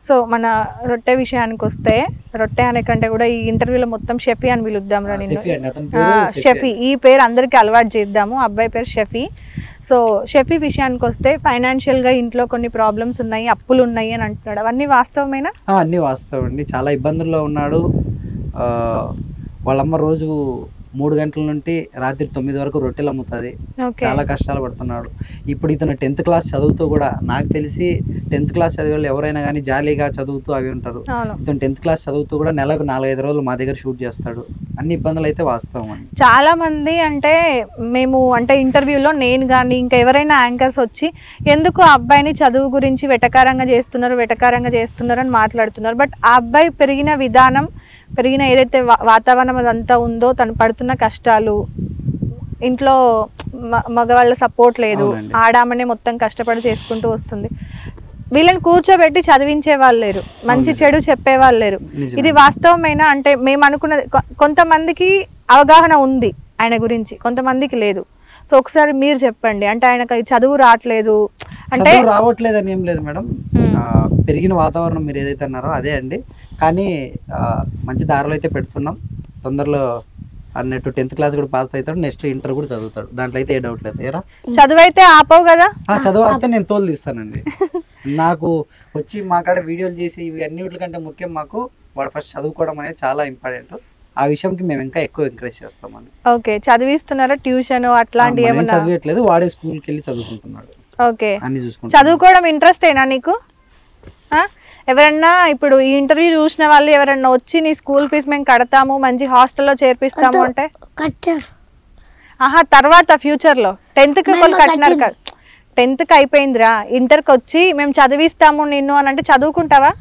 సో మన రొట్టె విషయానికి వస్తే, రొట్టె అనే కంటే కూడా ఈ ఇంటర్వ్యూలో మొత్తం షఫీ అని పిలుద్దాం రా. షఫీ ఈ పేరు అందరికి అలవాటు చేద్దాము. అబ్బాయి పేరు షఫీ. సో షఫీ విషయానికి వస్తే, ఫైనాన్షియల్ గా ఇంట్లో కొన్ని ప్రాబ్లమ్స్ ఉన్నాయి, అప్పులు ఉన్నాయి అని అంటున్నాడు. అవన్నీ వాస్తవమేనా? అన్ని వాస్తవం అండి. చాలా ఇబ్బందుల్లో ఉన్నాడు. వాళ్ళమ్మ రోజు 3 గంటల నుండి రాత్రి 9 వరకు రొట్టెలు అమ్ముతుంది. చాలా కష్టాలు పడుతున్నాడు. ఇప్పుడు ఇతను 10th క్లాస్ చదువుతూ కూడా, నాకు తెలిసి 10th క్లాస్ చదివే వాళ్ళు ఎవరైనా కానీ జాలీగా చదువుతూ అవి ఉంటారు. ఇతను 10th క్లాస్ చదువుతూ కూడా నెలకు 4-5 రోజులు మా దగ్గర షూట్ చేస్తాడు. అన్ని ఇబ్బందులు అయితే వాస్తవం అండి. చాలా మంది అంటే మేము అంటే ఇంటర్వ్యూలో నేను కానీ ఇంకా ఎవరైనా యాంకర్స్ వచ్చి ఎందుకు ఆ అబ్బాయిని చదువు గురించి వెటకారంగా చేస్తున్నారు అని మాట్లాడుతున్నారు. బట్ ఆ అబ్బాయి పెరిగిన విధానం, పెరిగిన ఏదైతే వాతావరణం అదంతా ఉందో, తను పడుతున్న కష్టాలు, ఇంట్లో మగవాళ్ళ సపోర్ట్ లేదు, ఆడామనే మొత్తం కష్టపడి చేసుకుంటూ వస్తుంది. వీళ్ళని కూర్చోబెట్టి చదివించే వాళ్ళు లేరు, మంచి చెడు చెప్పేవాళ్ళు లేరు. ఇది వాస్తవమైనా? అంటే మేము అనుకున్నది, కొంతమందికి అవగాహన ఉంది ఆయన గురించి, కొంతమందికి లేదు. సో ఒకసారి మీరు చెప్పండి, అంటే ఆయనకు చదువు రావట్లేదు అంటే చదువు రావట్లేదని ఏం లేదు మేడం, పెరిగిన వాతావరణం మీరు ఏదైతే అన్నారో అదే అండి. కానీ మంచి దారిలో అయితే పెడుతున్నాం. తొందరలో అన్నట్టు 10th క్లాస్ కూడా పాస్ అవుతాడు, నెక్స్ట్ ఇంటర్ కూడా చదువుతాడు, దాంట్లో అయితే ఏ డౌట్ లేదు. ఏరా చదువు అయితే ఆపవు కదా? చదువు అయితే నేను తోలు తీస్తానండి. నాకు వచ్చి మా కాడ వీడియోలు చేసి ఇవి అన్నిటికంటే ముఖ్యం మాకు వాడు ఫస్ట్ చదువుకోవడం అనేది చాలా ఇంపార్టెంట్. ఆ విషయంకి మేము ఇంకా ఎక్కువ ఎంకరేజ్ చేస్తామని. ఓకే, చదివిస్తున్నారా ట్యూషన్ అట్లాంటివి ఏమన్నా? చదివేట్లేదు, వాడే స్కూల్కి వెళ్ళి చదువుకుంటున్నాడు. ఓకే, అన్ని చూసుకుంటాడు. చదువుకోవడం ఇంట్రెస్ట్ ఏనా నీకు? ఎవరన్నా ఇప్పుడు ఈ ఇంటర్వ్యూ చూసిన వాళ్ళు ఎవరన్నా వచ్చి నీ స్కూల్ ఫీజు మేము కడతాము, మంచి హాస్టల్లో చేర్పిస్తాము అంటే కట్టారు. తర్వాత ఫ్యూచర్ లో 10th కి వాళ్ళు కట్టినారు కదా, 10th కి అయిపోయిందిరా, ఇంటర్కి వచ్చి మేము చదివిస్తాము నిన్ను అని అంటే చదువుకుంటావా?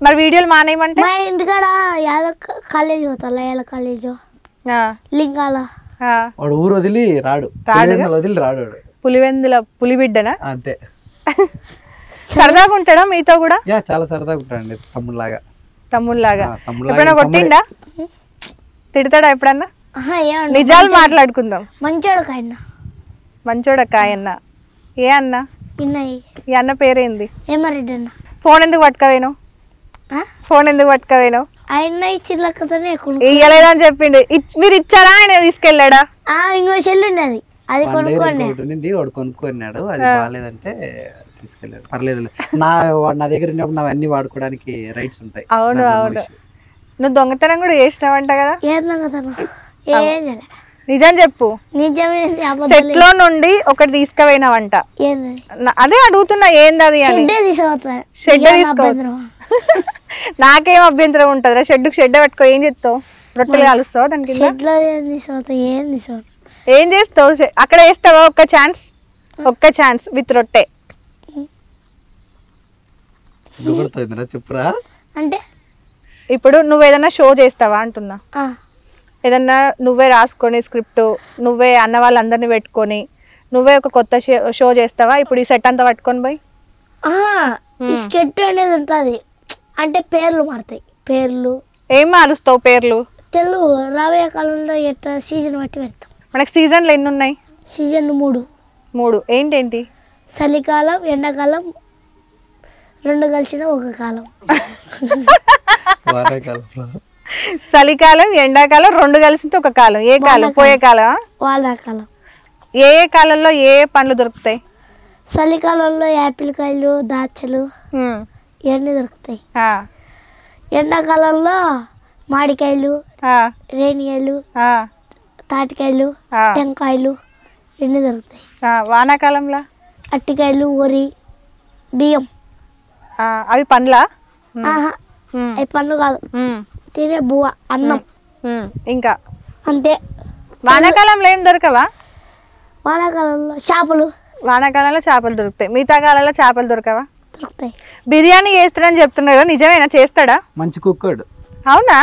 మరి వీడియోలు మానేయమంటే? మా ఇంటికాడ యాదవ్ కాలేజ్ పోతా, లయాల కాలేజ్ లింగాల. వాడు ఊరు వదిలి రాడు, వదిలి రాడు. పులివెందుల పులిబిడ్డనా? అంతే. సరదాగా ఉంటాడా మీతో కూడా? చాలా సరదాగా ఉంటాడండి, తమ్ముళ్ళలాగా. తమ్ముళ్ళలాగా ఎప్పుడైనా కొట్టిండా? తిడతాడా ఎప్పుడన్నా? నిజాలు మాట్లాడుకుందాం. మంచోడు కాయన్న. మంచోడ కాయన్న. ఏ అన్న? ఈ అన్న పేరేంది? ఏమారెడ్డి అన్న. ఫోన్ ఎందుకు పట్టుకపోయినావు? ఆయన ఇచ్చినతోనే ఇయ్యలేదని చెప్పిండు. మీరు ఇచ్చారా, ఆయన తీసుకెళ్ళాడా? ఇంకో చెల్లి ఉండేది, అది కొనుక్కోండి. వాడు కొనుక్కున్నాడు, అది బాగాలేదంటే తీసుకెళ్ళాడు. పర్లేదు, నా దగ్గర ఉన్నప్పుడు అన్ని వాడుకోవడానికి రైట్స్ ఉంటాయి. అవును అవును. నువ్వు దొంగతనం కూడా చేసినావంట కదా? ఏం దొంగతనం? ఏం చేయలే. నిజం చెప్పు. నిజమే. సెట్ లో నుండి ఒకటి తీసుకుపోయినావంట. అదే అడుగుతున్నా, ఏంది అది అని. షెడ్ తీసుకో. నాకేం అభ్యంతరం ఉంటుందిరా, షెడ్ పట్టుకో. ఏం చేస్తావు? రొట్టెలు కాలుస్తావు దానికి? ఏం చేస్తావు అక్కడ? వేస్తావా ఒక్క ఛాన్స్ విత్ రొట్టె? చెప్పురా. అంటే ఇప్పుడు నువ్వు ఏదైనా షో చేస్తావా అంటున్నా? ఏదన్నా నువ్వే రాసుకొని స్క్రిప్ట్, నువ్వే అన్న వాళ్ళందరినీ పెట్టుకొని నువ్వే ఒక కొత్త షో చేస్తావా? ఇప్పుడు ఈ సెట్ అంతా పట్టుకొని పోయి స్కెట్ అనేది ఉంటుంది, అంటే పేర్లు మారుతాయి. పేర్లు ఏం మారుస్తావు? పేర్లు తెలుగు రాబోయే కాలంలో ఎట్లా సీజన్ బట్టి పెడతాం. మనకి సీజన్లు ఎన్ని ఉన్నాయి? సీజన్ 3. ఏంటేంటి? చలికాలం, ఎండాకాలం, 2 కలిసిన ఒక కాలం. చలికాలం, ఎండాకాలం 2 కలిసింది ఒక కాలం. ఏ కాలం? పోయే కాలం? వానాకాలం. ఏ కాలంలో ఏ పండ్లు దొరుకుతాయి? చలికాలంలో యాపిల్ కాయలు, దాచలు ఇవన్నీ దొరుకుతాయి. ఎండాకాలంలో మామిడికాయలు, రేణికాయలు, తాటికాయలు, టెంకాయలు ఇవన్నీ దొరుకుతాయి. వానాకాలంలో అట్టికాయలు, వరి, బియ్యం. అవి పండ్లా? అవి పండ్లు కాదు, తినే బువ్వ, అన్నం. ఇంకా అంతే. వానాకాలంలో ఏం దొరకవా? వానాకాలంలో చేపలు. వానాకాలంలో చేపలు దొరుకుతాయి, మిగతా కాలంలో చేపలు దొరకవా? దొరుకుతాయి. బిర్యానీ చేస్తాడని చెప్తున్నాడు, నిజమేనా? చేస్తాడా? మంచి కుక్కడు. అవునా?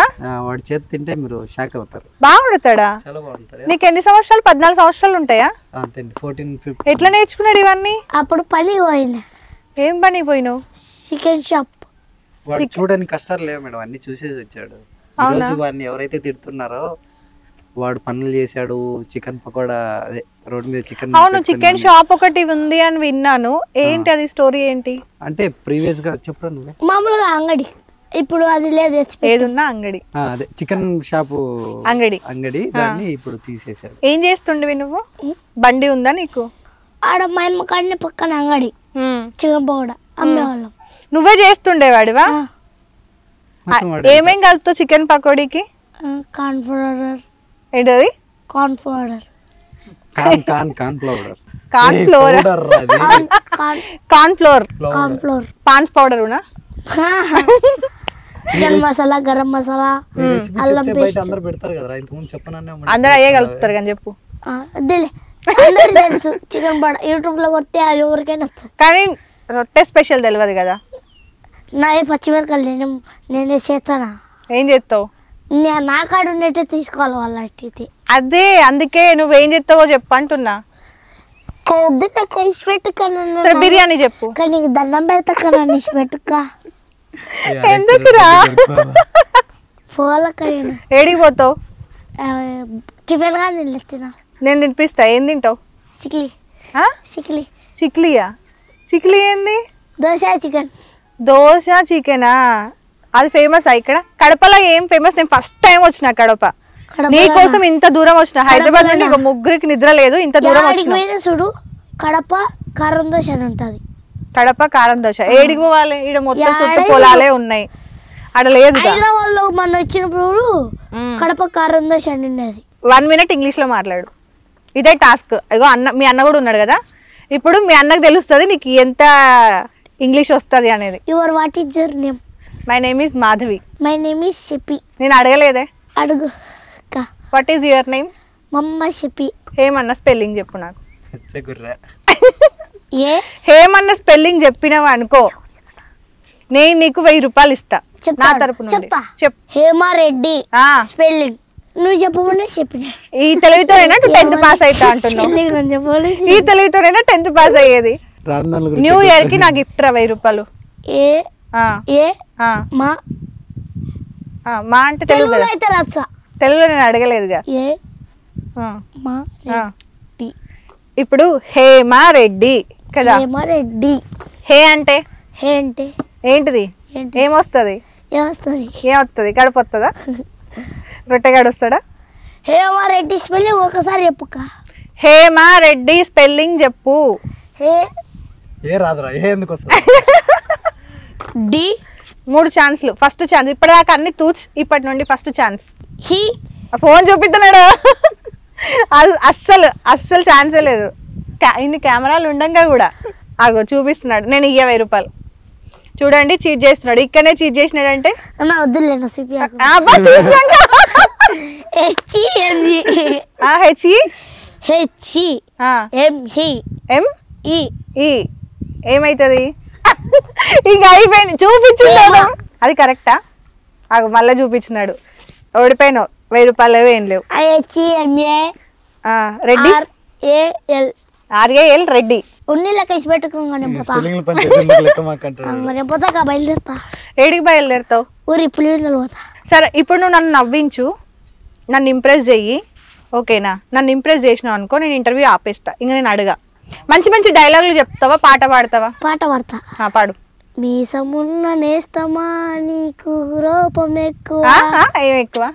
వాడి చేతి తింటే మీరు షాక్ అవుతారు. బాగా వండుతాడా? నీకు ఎన్ని సంవత్సరాలు? 14 సంవత్సరాలు ఉంటాయా? 14, 15. ఎట్లా నేర్చుకున్నాడు ఇవన్నీ? అప్పుడు పని పోయినా. ఏం పని పోయినావు? Chicken shop. వాడు చూడని కష్టాలు లేవు మేడం, అన్ని చూసేసి వచ్చాడు. ఈరోజు వాడిని ఎవరైతే తిడుతున్నారో వాడు పనులు చేశాడు. చికెన్ పకోడా, అదే రోడ్ మీద చికెన్. అవును, చికెన్ షాప్ ఒకటి ఉంది అని విన్నాను. ఏంటి అది? స్టోరీ ఏంటి? అంటే ప్రీవియస్ గా చెప్పరా నువ్వే? మామూలుగా అంగడి, ఇప్పుడు అది లేదు. ఏదున్నా అంగడి, అదే చికెన్ షాపు అంగడి దాన్ని ఇప్పుడు తీసేశారు. ఏం చేస్తుండవి నువ్వు? బండి ఉందా నీకు? ఆడ మా అమ్మ కాడనే పక్కన అంగడి, చికెన్ పకోడా అమ్మేవాళ్ళం. నువ్వే చేస్తుండేవాడివా? ఏమేం కలుపుతావు చికెన్ పకోడీకి? Corn flour. ఏంటది? Corn flour. Corn flour. Corn flour. Corn flour. Corn flour. పాన్స్ పౌడర్ ఉనా? చికెన్ మసాలా, గరం మసాలా, అల్లం పేస్ట్ అందరూ పెడతారు కదా, ఇంతకుముందు చెప్పనన్నా. అందరూ అయ్యే కలుపుతారు కానీ చెప్పు. అందరికి తెలుసు చికెన్ పకోడా, యూట్యూబ్ లో కొడితే ఎవరికైనా వస్తుంది. కానీ రొట్టె స్పెషల్ తెలియదు కదా. నా పచ్చిమిరకాయలు నేనే చేస్తానా? ఏం చేస్తావు? నా కాడ ఉన్నట్టే తీసుకోవాలి వాళ్ళ. అదే, అందుకే నువ్వేం చేస్తావో చెప్పు అంటున్నా. ఇసి పెట్టుకన్నా. బిర్యానీ చెప్పు. నీకు దండం పెడతా కదా, ఇసి పెట్టుక. ఎందుకురా? పోవాలక్క. నేను ఏడికి పోతావు? టిఫిన్ గా తిన. నేను తినిపిస్తా. ఏం తింటావు? చిక్లీ. చిక్లీ. చిక్లియా? చిక్లీ ఏంది? దోశ చికెన్. దోశ చికెనా? అది ఫేమస్ ఇక్కడ కడపలో? ఏం ఫేమస్? నేను ఫస్ట్ టైం వచ్చిన కడప. నీ కోసం ఇంత దూరం వచ్చిన. హైదరాబాద్ నుండి ముగ్గురికి నిద్ర లేదు, ఇంత దూరం వచ్చిన. చూడు కడప కారం దోశ అని ఉంటది. కడప కారం దోశ ఏడికి పోవాలి? ఈడ మొత్తం చుట్టూ పొలాలే ఉన్నాయి, అక్కడ లేదు. హైదరాబాద్ లో మన వచ్చినప్పుడు కడప కారం దోశ అని ఉండేది. 1 minute ఇంగ్లీష్ లో మాట్లాడు. ఇదే టాస్క్. ఇగో అన్న, మీ అన్న కూడా ఉన్నాడు కదా, ఇప్పుడు మీ అన్నకు తెలుస్తుంది నీకు ఎంత ఇంగ్లీష్ వస్తుంది అనేది. Your what is your name? My name is Madhavi. My name is షెపి. నేను అడగలేదే. అడుగు. What is your name? మమ్మ షెపి. హేమన్న స్పెల్లింగ్ చెప్పు నాకు. ఏ హేమన్న స్పెల్లింగ్ చెప్పినావు అనుకో, నేను నీకు 1000 రూపాయలు ఇస్తా నా తరపున. చెప్పు. హేమారెడ్డి స్పెల్లింగ్ నువ్వు చెప్పమనే చెప్పిన. ఈ తెలివితోనేనా 10th పాస్ అవుతా అంటున్నావు? ఈ తెలివితోనేనా 10th పాస్ అయ్యేది? న్యూ ఇయర్ కి నా గిఫ్ట్ రా 1000 రూపాయలు. ఏ ఏ మా మా అంటే తెలుగు అయితే రాచ్చా. తెలుగులో నేను అడగలేదుగా. ఏ మా ఇప్పుడు హేమారెడ్డి కదా. హేమారెడ్డి. హే అంటే? హే అంటే ఏంటిది? ఏమొస్తుంది? ఏమొస్తుంది? గడప వస్తుందా? రొట్టెగాడు వస్తాడా? హేమారెడ్డి స్పెల్లింగ్ ఒకసారి చెప్పుక. హేమారెడ్డి స్పెల్లింగ్ చెప్పు. ఏ రాదురా, ఏ ఎందుకు వస్తుంది? డి. 3 ఛాన్స్లు. First chance. ఇప్పటిదాకా అన్ని తూచ్, ఇప్పటి నుండి ఫస్ట్ ఛాన్స్. హి. ఫోన్ చూపిస్తున్నాడు. అస్సలు ఛాన్సే లేదు. ఇన్ని కెమెరాలు ఉండంగా కూడా అగో చూపిస్తున్నాడు. నేను 1000 రూపాయలు. చూడండి చీట్ చేస్తున్నాడు. ఇక్కడనే చీట్ చేసినాడంటే వద్దులేను. ఏమైతుంది? ఇంకా అయిపోయింది. చూపించున్నాడు. అది కరెక్టా? అగో మళ్ళీ చూపించినాడు. ఓడిపోయినావు. 1000 రూపాయలు ఏం లేవు. రెడ్డి. RAL రెడ్డి. ఉన్ని లెక్కేసి పెట్టుకోగానే పోతా. బయలుదేరుతా. ఏడికి బయలుదేరుతావు? ఊరి పులివెందులు పోతా. సరే ఇప్పుడు నువ్వు నన్ను నవ్వించు, నన్ను ఇంప్రెస్ చెయ్యి, ఓకేనా? నన్ను ఇంప్రెస్ చేసినావు అనుకో, నేను ఇంటర్వ్యూ ఆపేస్తా. ఇంకా నేను అడగా. మంచి మంచి డైలాగులు చెప్తావా? పాట పాడతావా? పాట పాడతా. పాడు. మీసమున్న నేస్తమా నీకు రూపం ఎక్కువ. ఏం ఎక్కువ?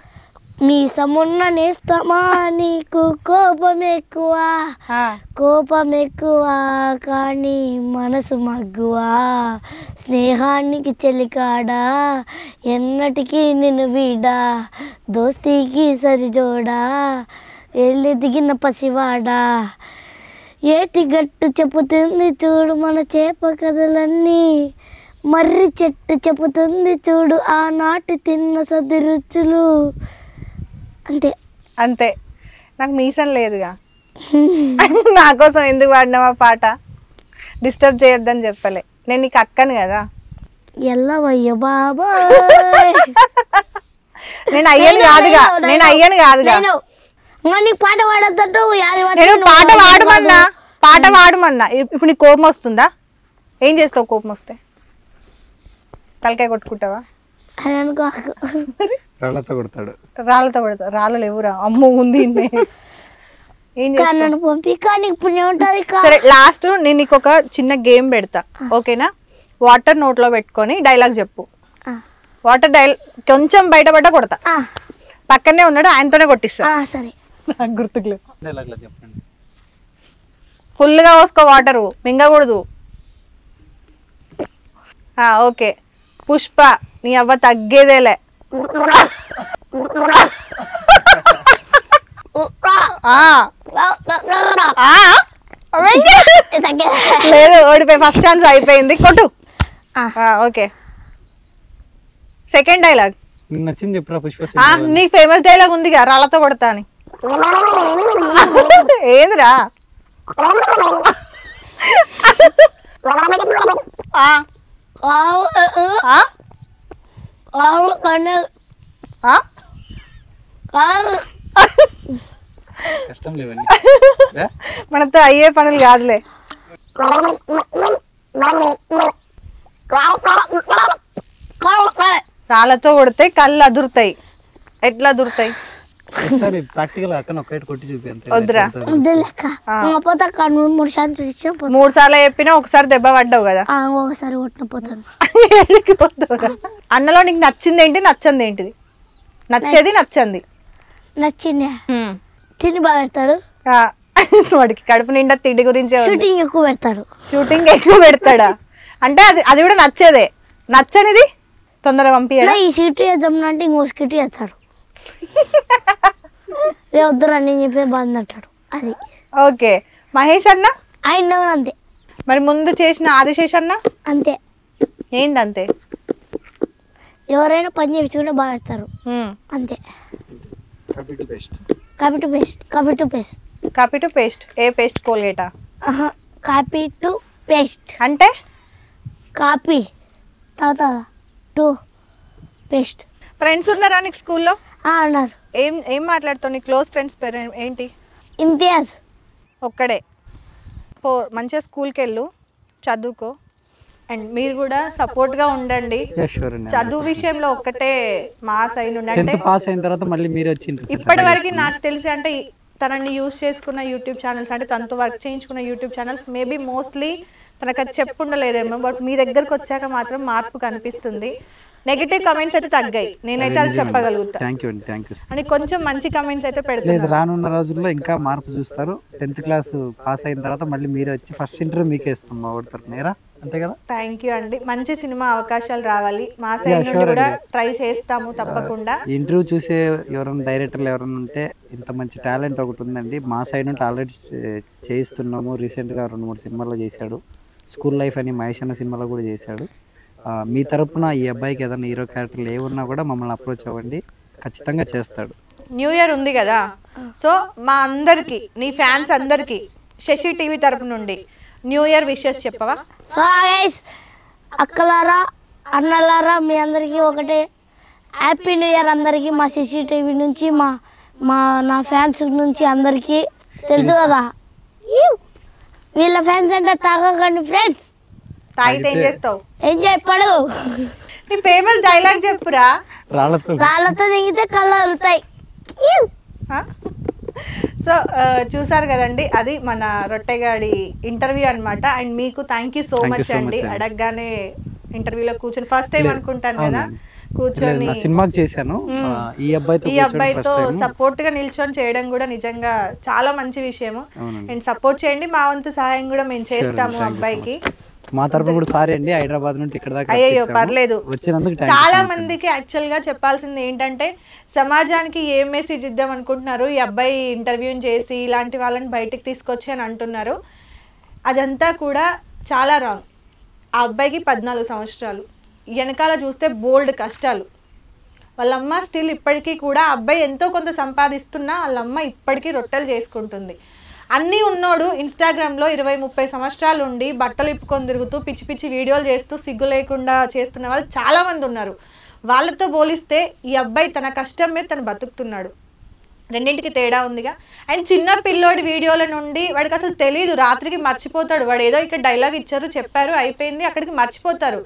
మీసమున్న నేస్తమా నీకు కోపం ఎక్కువ. కోపం ఎక్కువ కానీ మనసు మగ్గువ. స్నేహానికి చెలికాడా ఎన్నటికీ నిన్ను వీడా. దోస్తీకి సరిజోడా ఎల్లి దిగిన పసివాడా. ఏటి గట్టు చెప్పుతుంది చూడు మన చేప కథలన్నీ. మర్రి చెట్టు చెప్పుతుంది చూడు ఆనాటి తిన్న సది రుచులు. అంతే. అంతే. నాకు మీసం లేదుగా. నా కోసం ఎందుకు పాడినావా పాట? డిస్టర్బ్ చేయొద్దని చెప్పలే. నేను నీకు అక్కను కదా. ఎల్లవయ్య బాబా. నేను అయ్యను కాదుగా. నేను అయ్యను కాదుగా. పాట పాడద్దంటూ నేను పాట పాడమన్నా. పాట పాడమన్నా. ఇప్పుడు నీకు కోపం వస్తుందా? ఏం చేస్తావు కోపం వస్తే? తలకాయ కొట్టుకుంటావా? రాళ్ళతో కొడతాడు. రాళ్ళతో కొడతాడు. రాళ్ళు లేవురా. అమ్మో ఉంది. సరే లాస్ట్ నేను నీకు ఒక చిన్న గేమ్ పెడతా, ఓకేనా? వాటర్ నోట్లో పెట్టుకొని డైలాగ్ చెప్పు. వాటర్ కొంచెం బయటపడ్డ కొడతా. పక్కనే ఉన్నాడు, ఆయనతోనే కొట్టిస్తా. సరే. నాకు గుర్తుకులేదు. ఫుల్గా పోసుకో వాటరు, మింగకూడదు. ఓకే. పుష్ప నీ అవ్వ తగ్గేదేలే. లేదు, ఓడిపోయి ఫస్ట్ ఛాన్స్ అయిపోయింది. కొట్టు. ఓకే. సెకండ్ డైలాగ్ నచ్చింది చెప్పురా పుష్ప. నీ ఫేమస్ డైలాగ్ ఉందిగా, రాళ్ళతో కొడతా అని. ఏందిరా? కష్టం లేవని మనతో అయ్యే పనులు కాదులే. రాళ్ళతో కొడితే కళ్ళు అదురుతాయి. ఎట్లా అదురుతాయి? ఒకసారి ప్రాక్టికల్ అక్కడ ఒకటి కొట్టి చూపి వద్దురా లెక్క పోతా 3 సార్లు చూసిన 3 సార్లు చెప్పినా ఒకసారి దెబ్బ పడ్డావు కదా ఒకసారి కొట్టిన పోతాను. అన్నలో నీకు నచ్చింది ఏంటి నచ్చంది ఏంటిది? నచ్చేది నచ్చంది. నచ్చింది తిని బాగా పెడతాడు. వాడికి కడుపు నిండా తిండి గురించి షూటింగ్ ఎక్కువ పెడతాడు. షూటింగ్ ఎక్కువ పెడతాడా? అంటే అది కూడా నచ్చేదే. నచ్చనిది తొందరగా పంపించాడు. ఈ సీటు వేద్దాం అంటే ఇంకో సీటు వేస్తాడు. వద్దురా నేను చెప్పే బాగుంది అంటాడు. అది ఓకే. మహేష్ అన్న ఆయన అంతే. మరి ముందు చేసిన ఆదిశేష్ అన్న అంతే. ఏంది అంతే? ఎవరైనా పని చేయించుకుంటే బాగా పెడతారు అంతే. Copy to paste. ఏ పేస్ట్? కోల్గేటా? కాపీ టు పేస్ట్ అంటే కాపీ తర్వాత టు పేస్ట్. ఫ్రెండ్స్ ఉన్నారా నీకు స్కూల్లో? అన్నారు. ఏం మాట్లాడుతావు? నీ క్లోజ్ ఫ్రెండ్స్ పేరు ఏంటి? ఇంతియాజ్ ఒక్కడే. మంచిగా స్కూల్కి వెళ్ళు, చదువుకో. అండ్ మీరు కూడా సపోర్ట్గా ఉండండి. చదువు విషయంలో ఒక్కటే మా సైన్ ఉండండి. పాస్ అయిన తర్వాత మళ్ళీ మీరు వచ్చి ఇప్పటి వరకు నాకు తెలిసి అంటే తనని యూజ్ చేసుకున్న యూట్యూబ్ ఛానల్స్ అంటే తనతో వర్క్ చేయించుకున్న యూట్యూబ్ ఛానల్స్ మేబీ మోస్ట్లీ తనకు అది చెప్పుండలేదేమో. బట్ మీ దగ్గరకు వచ్చాక మాత్రం మార్పు కనిపిస్తుంది. నెగిటివ్ కమెంట్స్ అయితే తగ్గాయి, నేనైతే అది చెప్పగలుగుతా. అని కొంచెం మంచి కమెంట్స్ అయితే పెడతారు. రానున్న రోజుల్లో ఇంకా మార్పు చూస్తారు. 10th క్లాస్ పాస్ అయిన తర్వాత మళ్ళీ మీరే వచ్చి ఫస్ట్ ఇంటర్వ్యూ మీకే ఇస్తాం మా ఊరు నేరా, అంతే కదా? థ్యాంక్ యూ అండి. మంచి సినిమా అవకాశాలు రావాలి. మా సైడ్ నుండి కూడా ట్రై చేస్తాము తప్పకుండా. ఇంటర్వ్యూ చూసే ఎవరైనా డైరెక్టర్లు ఎవరైనా ఉంటే ఇంత మంచి టాలెంట్ ఒకటి ఉందండి మా సైడ్ నుండి ఆల్రెడీ చేయిస్తున్నాము. రీసెంట్గా 2-3 సినిమాల్లో చేశాడు. స్కూల్ లైఫ్ అని మహేష్ అన్న సినిమాలో కూడా చేశాడు. మీ తరపున ఈ అబ్బాయికి ఏదైనా హీరో క్యారెక్టర్లు ఏమున్నా కూడా మమ్మల్ని అప్రోచ్ అవ్వండి, ఖచ్చితంగా చేస్తాడు. న్యూ ఇయర్ ఉంది కదా, సో మా అందరికి నీ ఫ్యాన్స్ అందరికి శశి టీవీ తరపు నుండి న్యూ ఇయర్ విషెస్ చెప్పవా? సో గైస్ అక్కలారా అన్నలారా మీ అందరికీ ఒకటే హ్యాపీ న్యూ ఇయర్ అందరికీ. మా శశి టీవీ నుంచి నా ఫ్యాన్స్ నుంచి అందరికీ తెలుసు కదా, వీళ్ళ ఫ్యాన్స్ అంటే తాగకండి ఫ్రెండ్స్. తాగితే ఏం చేస్తావు? ఎంజాయ్ పడు. నీ ఫేమస్ డైలాగ్ చెప్పురా. రాళ్ళతో దిగితే కళ్ళు అరుతాయి. సో చూసారు కదండి, అది మన రొట్టెగాడి ఇంటర్వ్యూ అన్నమాట. అండ్ మీకు థ్యాంక్ యూ సో మచ్ అండి. అడగగానే ఇంటర్వ్యూలో కూర్చొని ఫస్ట్ టైం అనుకుంటాను కదా కూర్చొని సినిమాకి చేశాను. ఈ అబ్బాయితో సపోర్ట్ గా నిల్చొని చేయడం కూడా నిజంగా చాలా మంచి విషయము. అండ్ సపోర్ట్ చేయండి, మా వంతు సహాయం కూడా మేము చేస్తాము అబ్బాయికి. మా తరపున కూడా సారీ అండి, హైదరాబాద్ నుండి ఇక్కడ దాకా. అయ్యో పర్లేదు. వచ్చినందుకు చాలా మందికి యాక్చువల్ గా చెప్పాల్సింది ఏంటంటే సమాజానికి ఏం మెసేజ్ ఇద్దాం అనుకుంటున్నారు, ఈ అబ్బాయి ఇంటర్వ్యూ చేసి ఇలాంటి వాళ్ళని బయటికి తీసుకొచ్చి అని అంటున్నారు. అదంతా కూడా చాలా రాంగ్. ఆ అబ్బాయికి 14 సంవత్సరాలు, వెనకాల చూస్తే బోల్డ్ కష్టాలు. వాళ్ళమ్మ స్టిల్ ఇప్పటికీ కూడా అబ్బాయి ఎంతో కొంత సంపాదిస్తున్నా వాళ్ళమ్మ ఇప్పటికీ రొట్టెలు చేసుకుంటుంది. అన్నీ ఉన్నోడు ఇన్స్టాగ్రామ్లో 20-30 సంవత్సరాలు ఉండి బట్టలు ఇప్పుకొని తిరుగుతూ పిచ్చి పిచ్చి వీడియోలు చేస్తూ సిగ్గు లేకుండా చేస్తున్న వాళ్ళు చాలామంది ఉన్నారు. వాళ్ళతో పోలిస్తే ఈ అబ్బాయి తన కష్టం మీద తను బతుకుతున్నాడు. రెండింటికి తేడా ఉందిగా. అండ్ చిన్న పిల్లోడి వీడియోల నుండి వాడికి అసలు తెలియదు, రాత్రికి మర్చిపోతాడు. వాడు ఏదో ఇక్కడ డైలాగ్ ఇచ్చారు, చెప్పారు, అయిపోయింది, అక్కడికి మర్చిపోతారు.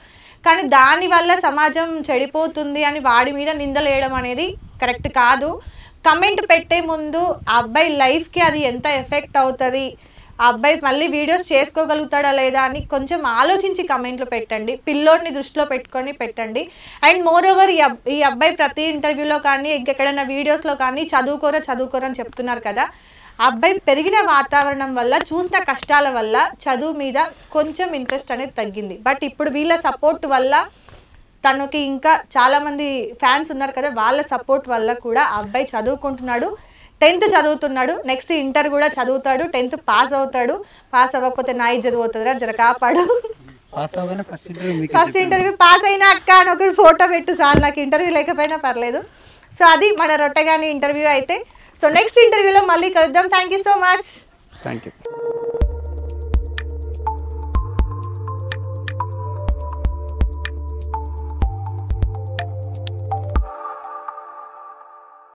కానీ దానివల్ల సమాజం చెడిపోతుంది అని వాడి మీద నిందలేయడం అనేది కరెక్ట్ కాదు. కమెంట్ పెట్టే ముందు ఆ అబ్బాయి లైఫ్కి అది ఎంత ఎఫెక్ట్ అవుతుంది, ఆ అబ్బాయి మళ్ళీ వీడియోస్ చేసుకోగలుగుతాడా లేదా అని కొంచెం ఆలోచించి కమెంట్లు పెట్టండి. పిల్లోడిని దృష్టిలో పెట్టుకొని పెట్టండి. అండ్ మోర్ ఓవర్ ఈ అబ్బాయి ప్రతి ఇంటర్వ్యూలో కానీ ఇంకెక్కడైనా వీడియోస్లో కానీ చదువుకోరా అని చెప్తున్నారు కదా. ఆ అబ్బాయి పెరిగిన వాతావరణం వల్ల, చూసిన కష్టాల వల్ల చదువు మీద కొంచెం ఇంట్రెస్ట్ అనేది తగ్గింది. బట్ ఇప్పుడు వీళ్ళ సపోర్ట్ వల్ల తనకి ఇంకా చాలామంది ఫ్యాన్స్ ఉన్నారు కదా, వాళ్ళ సపోర్ట్ వల్ల కూడా ఆ అబ్బాయి చదువుకుంటున్నాడు. 10th చదువుతున్నాడు, నెక్స్ట్ ఇంటర్ కూడా చదువుతాడు, 10th పాస్ అవుతాడు. పాస్ అవ్వకపోతే నా ఇజ్జత్ పోతుందిరా, జర కాపాడు. ఫస్ట్ ఇంటర్వ్యూ పాస్ అయినా అక్క అని ఒక ఫోటో పెట్టు సార్, నాకు ఇంటర్వ్యూ లేకపోయినా పర్లేదు. సో అది మన రొట్టెగాని ఇంటర్వ్యూ అయితే. సో నెక్స్ట్ ఇంటర్వ్యూలో మళ్ళీ కలుద్దాం. Thank you so much. Thank you.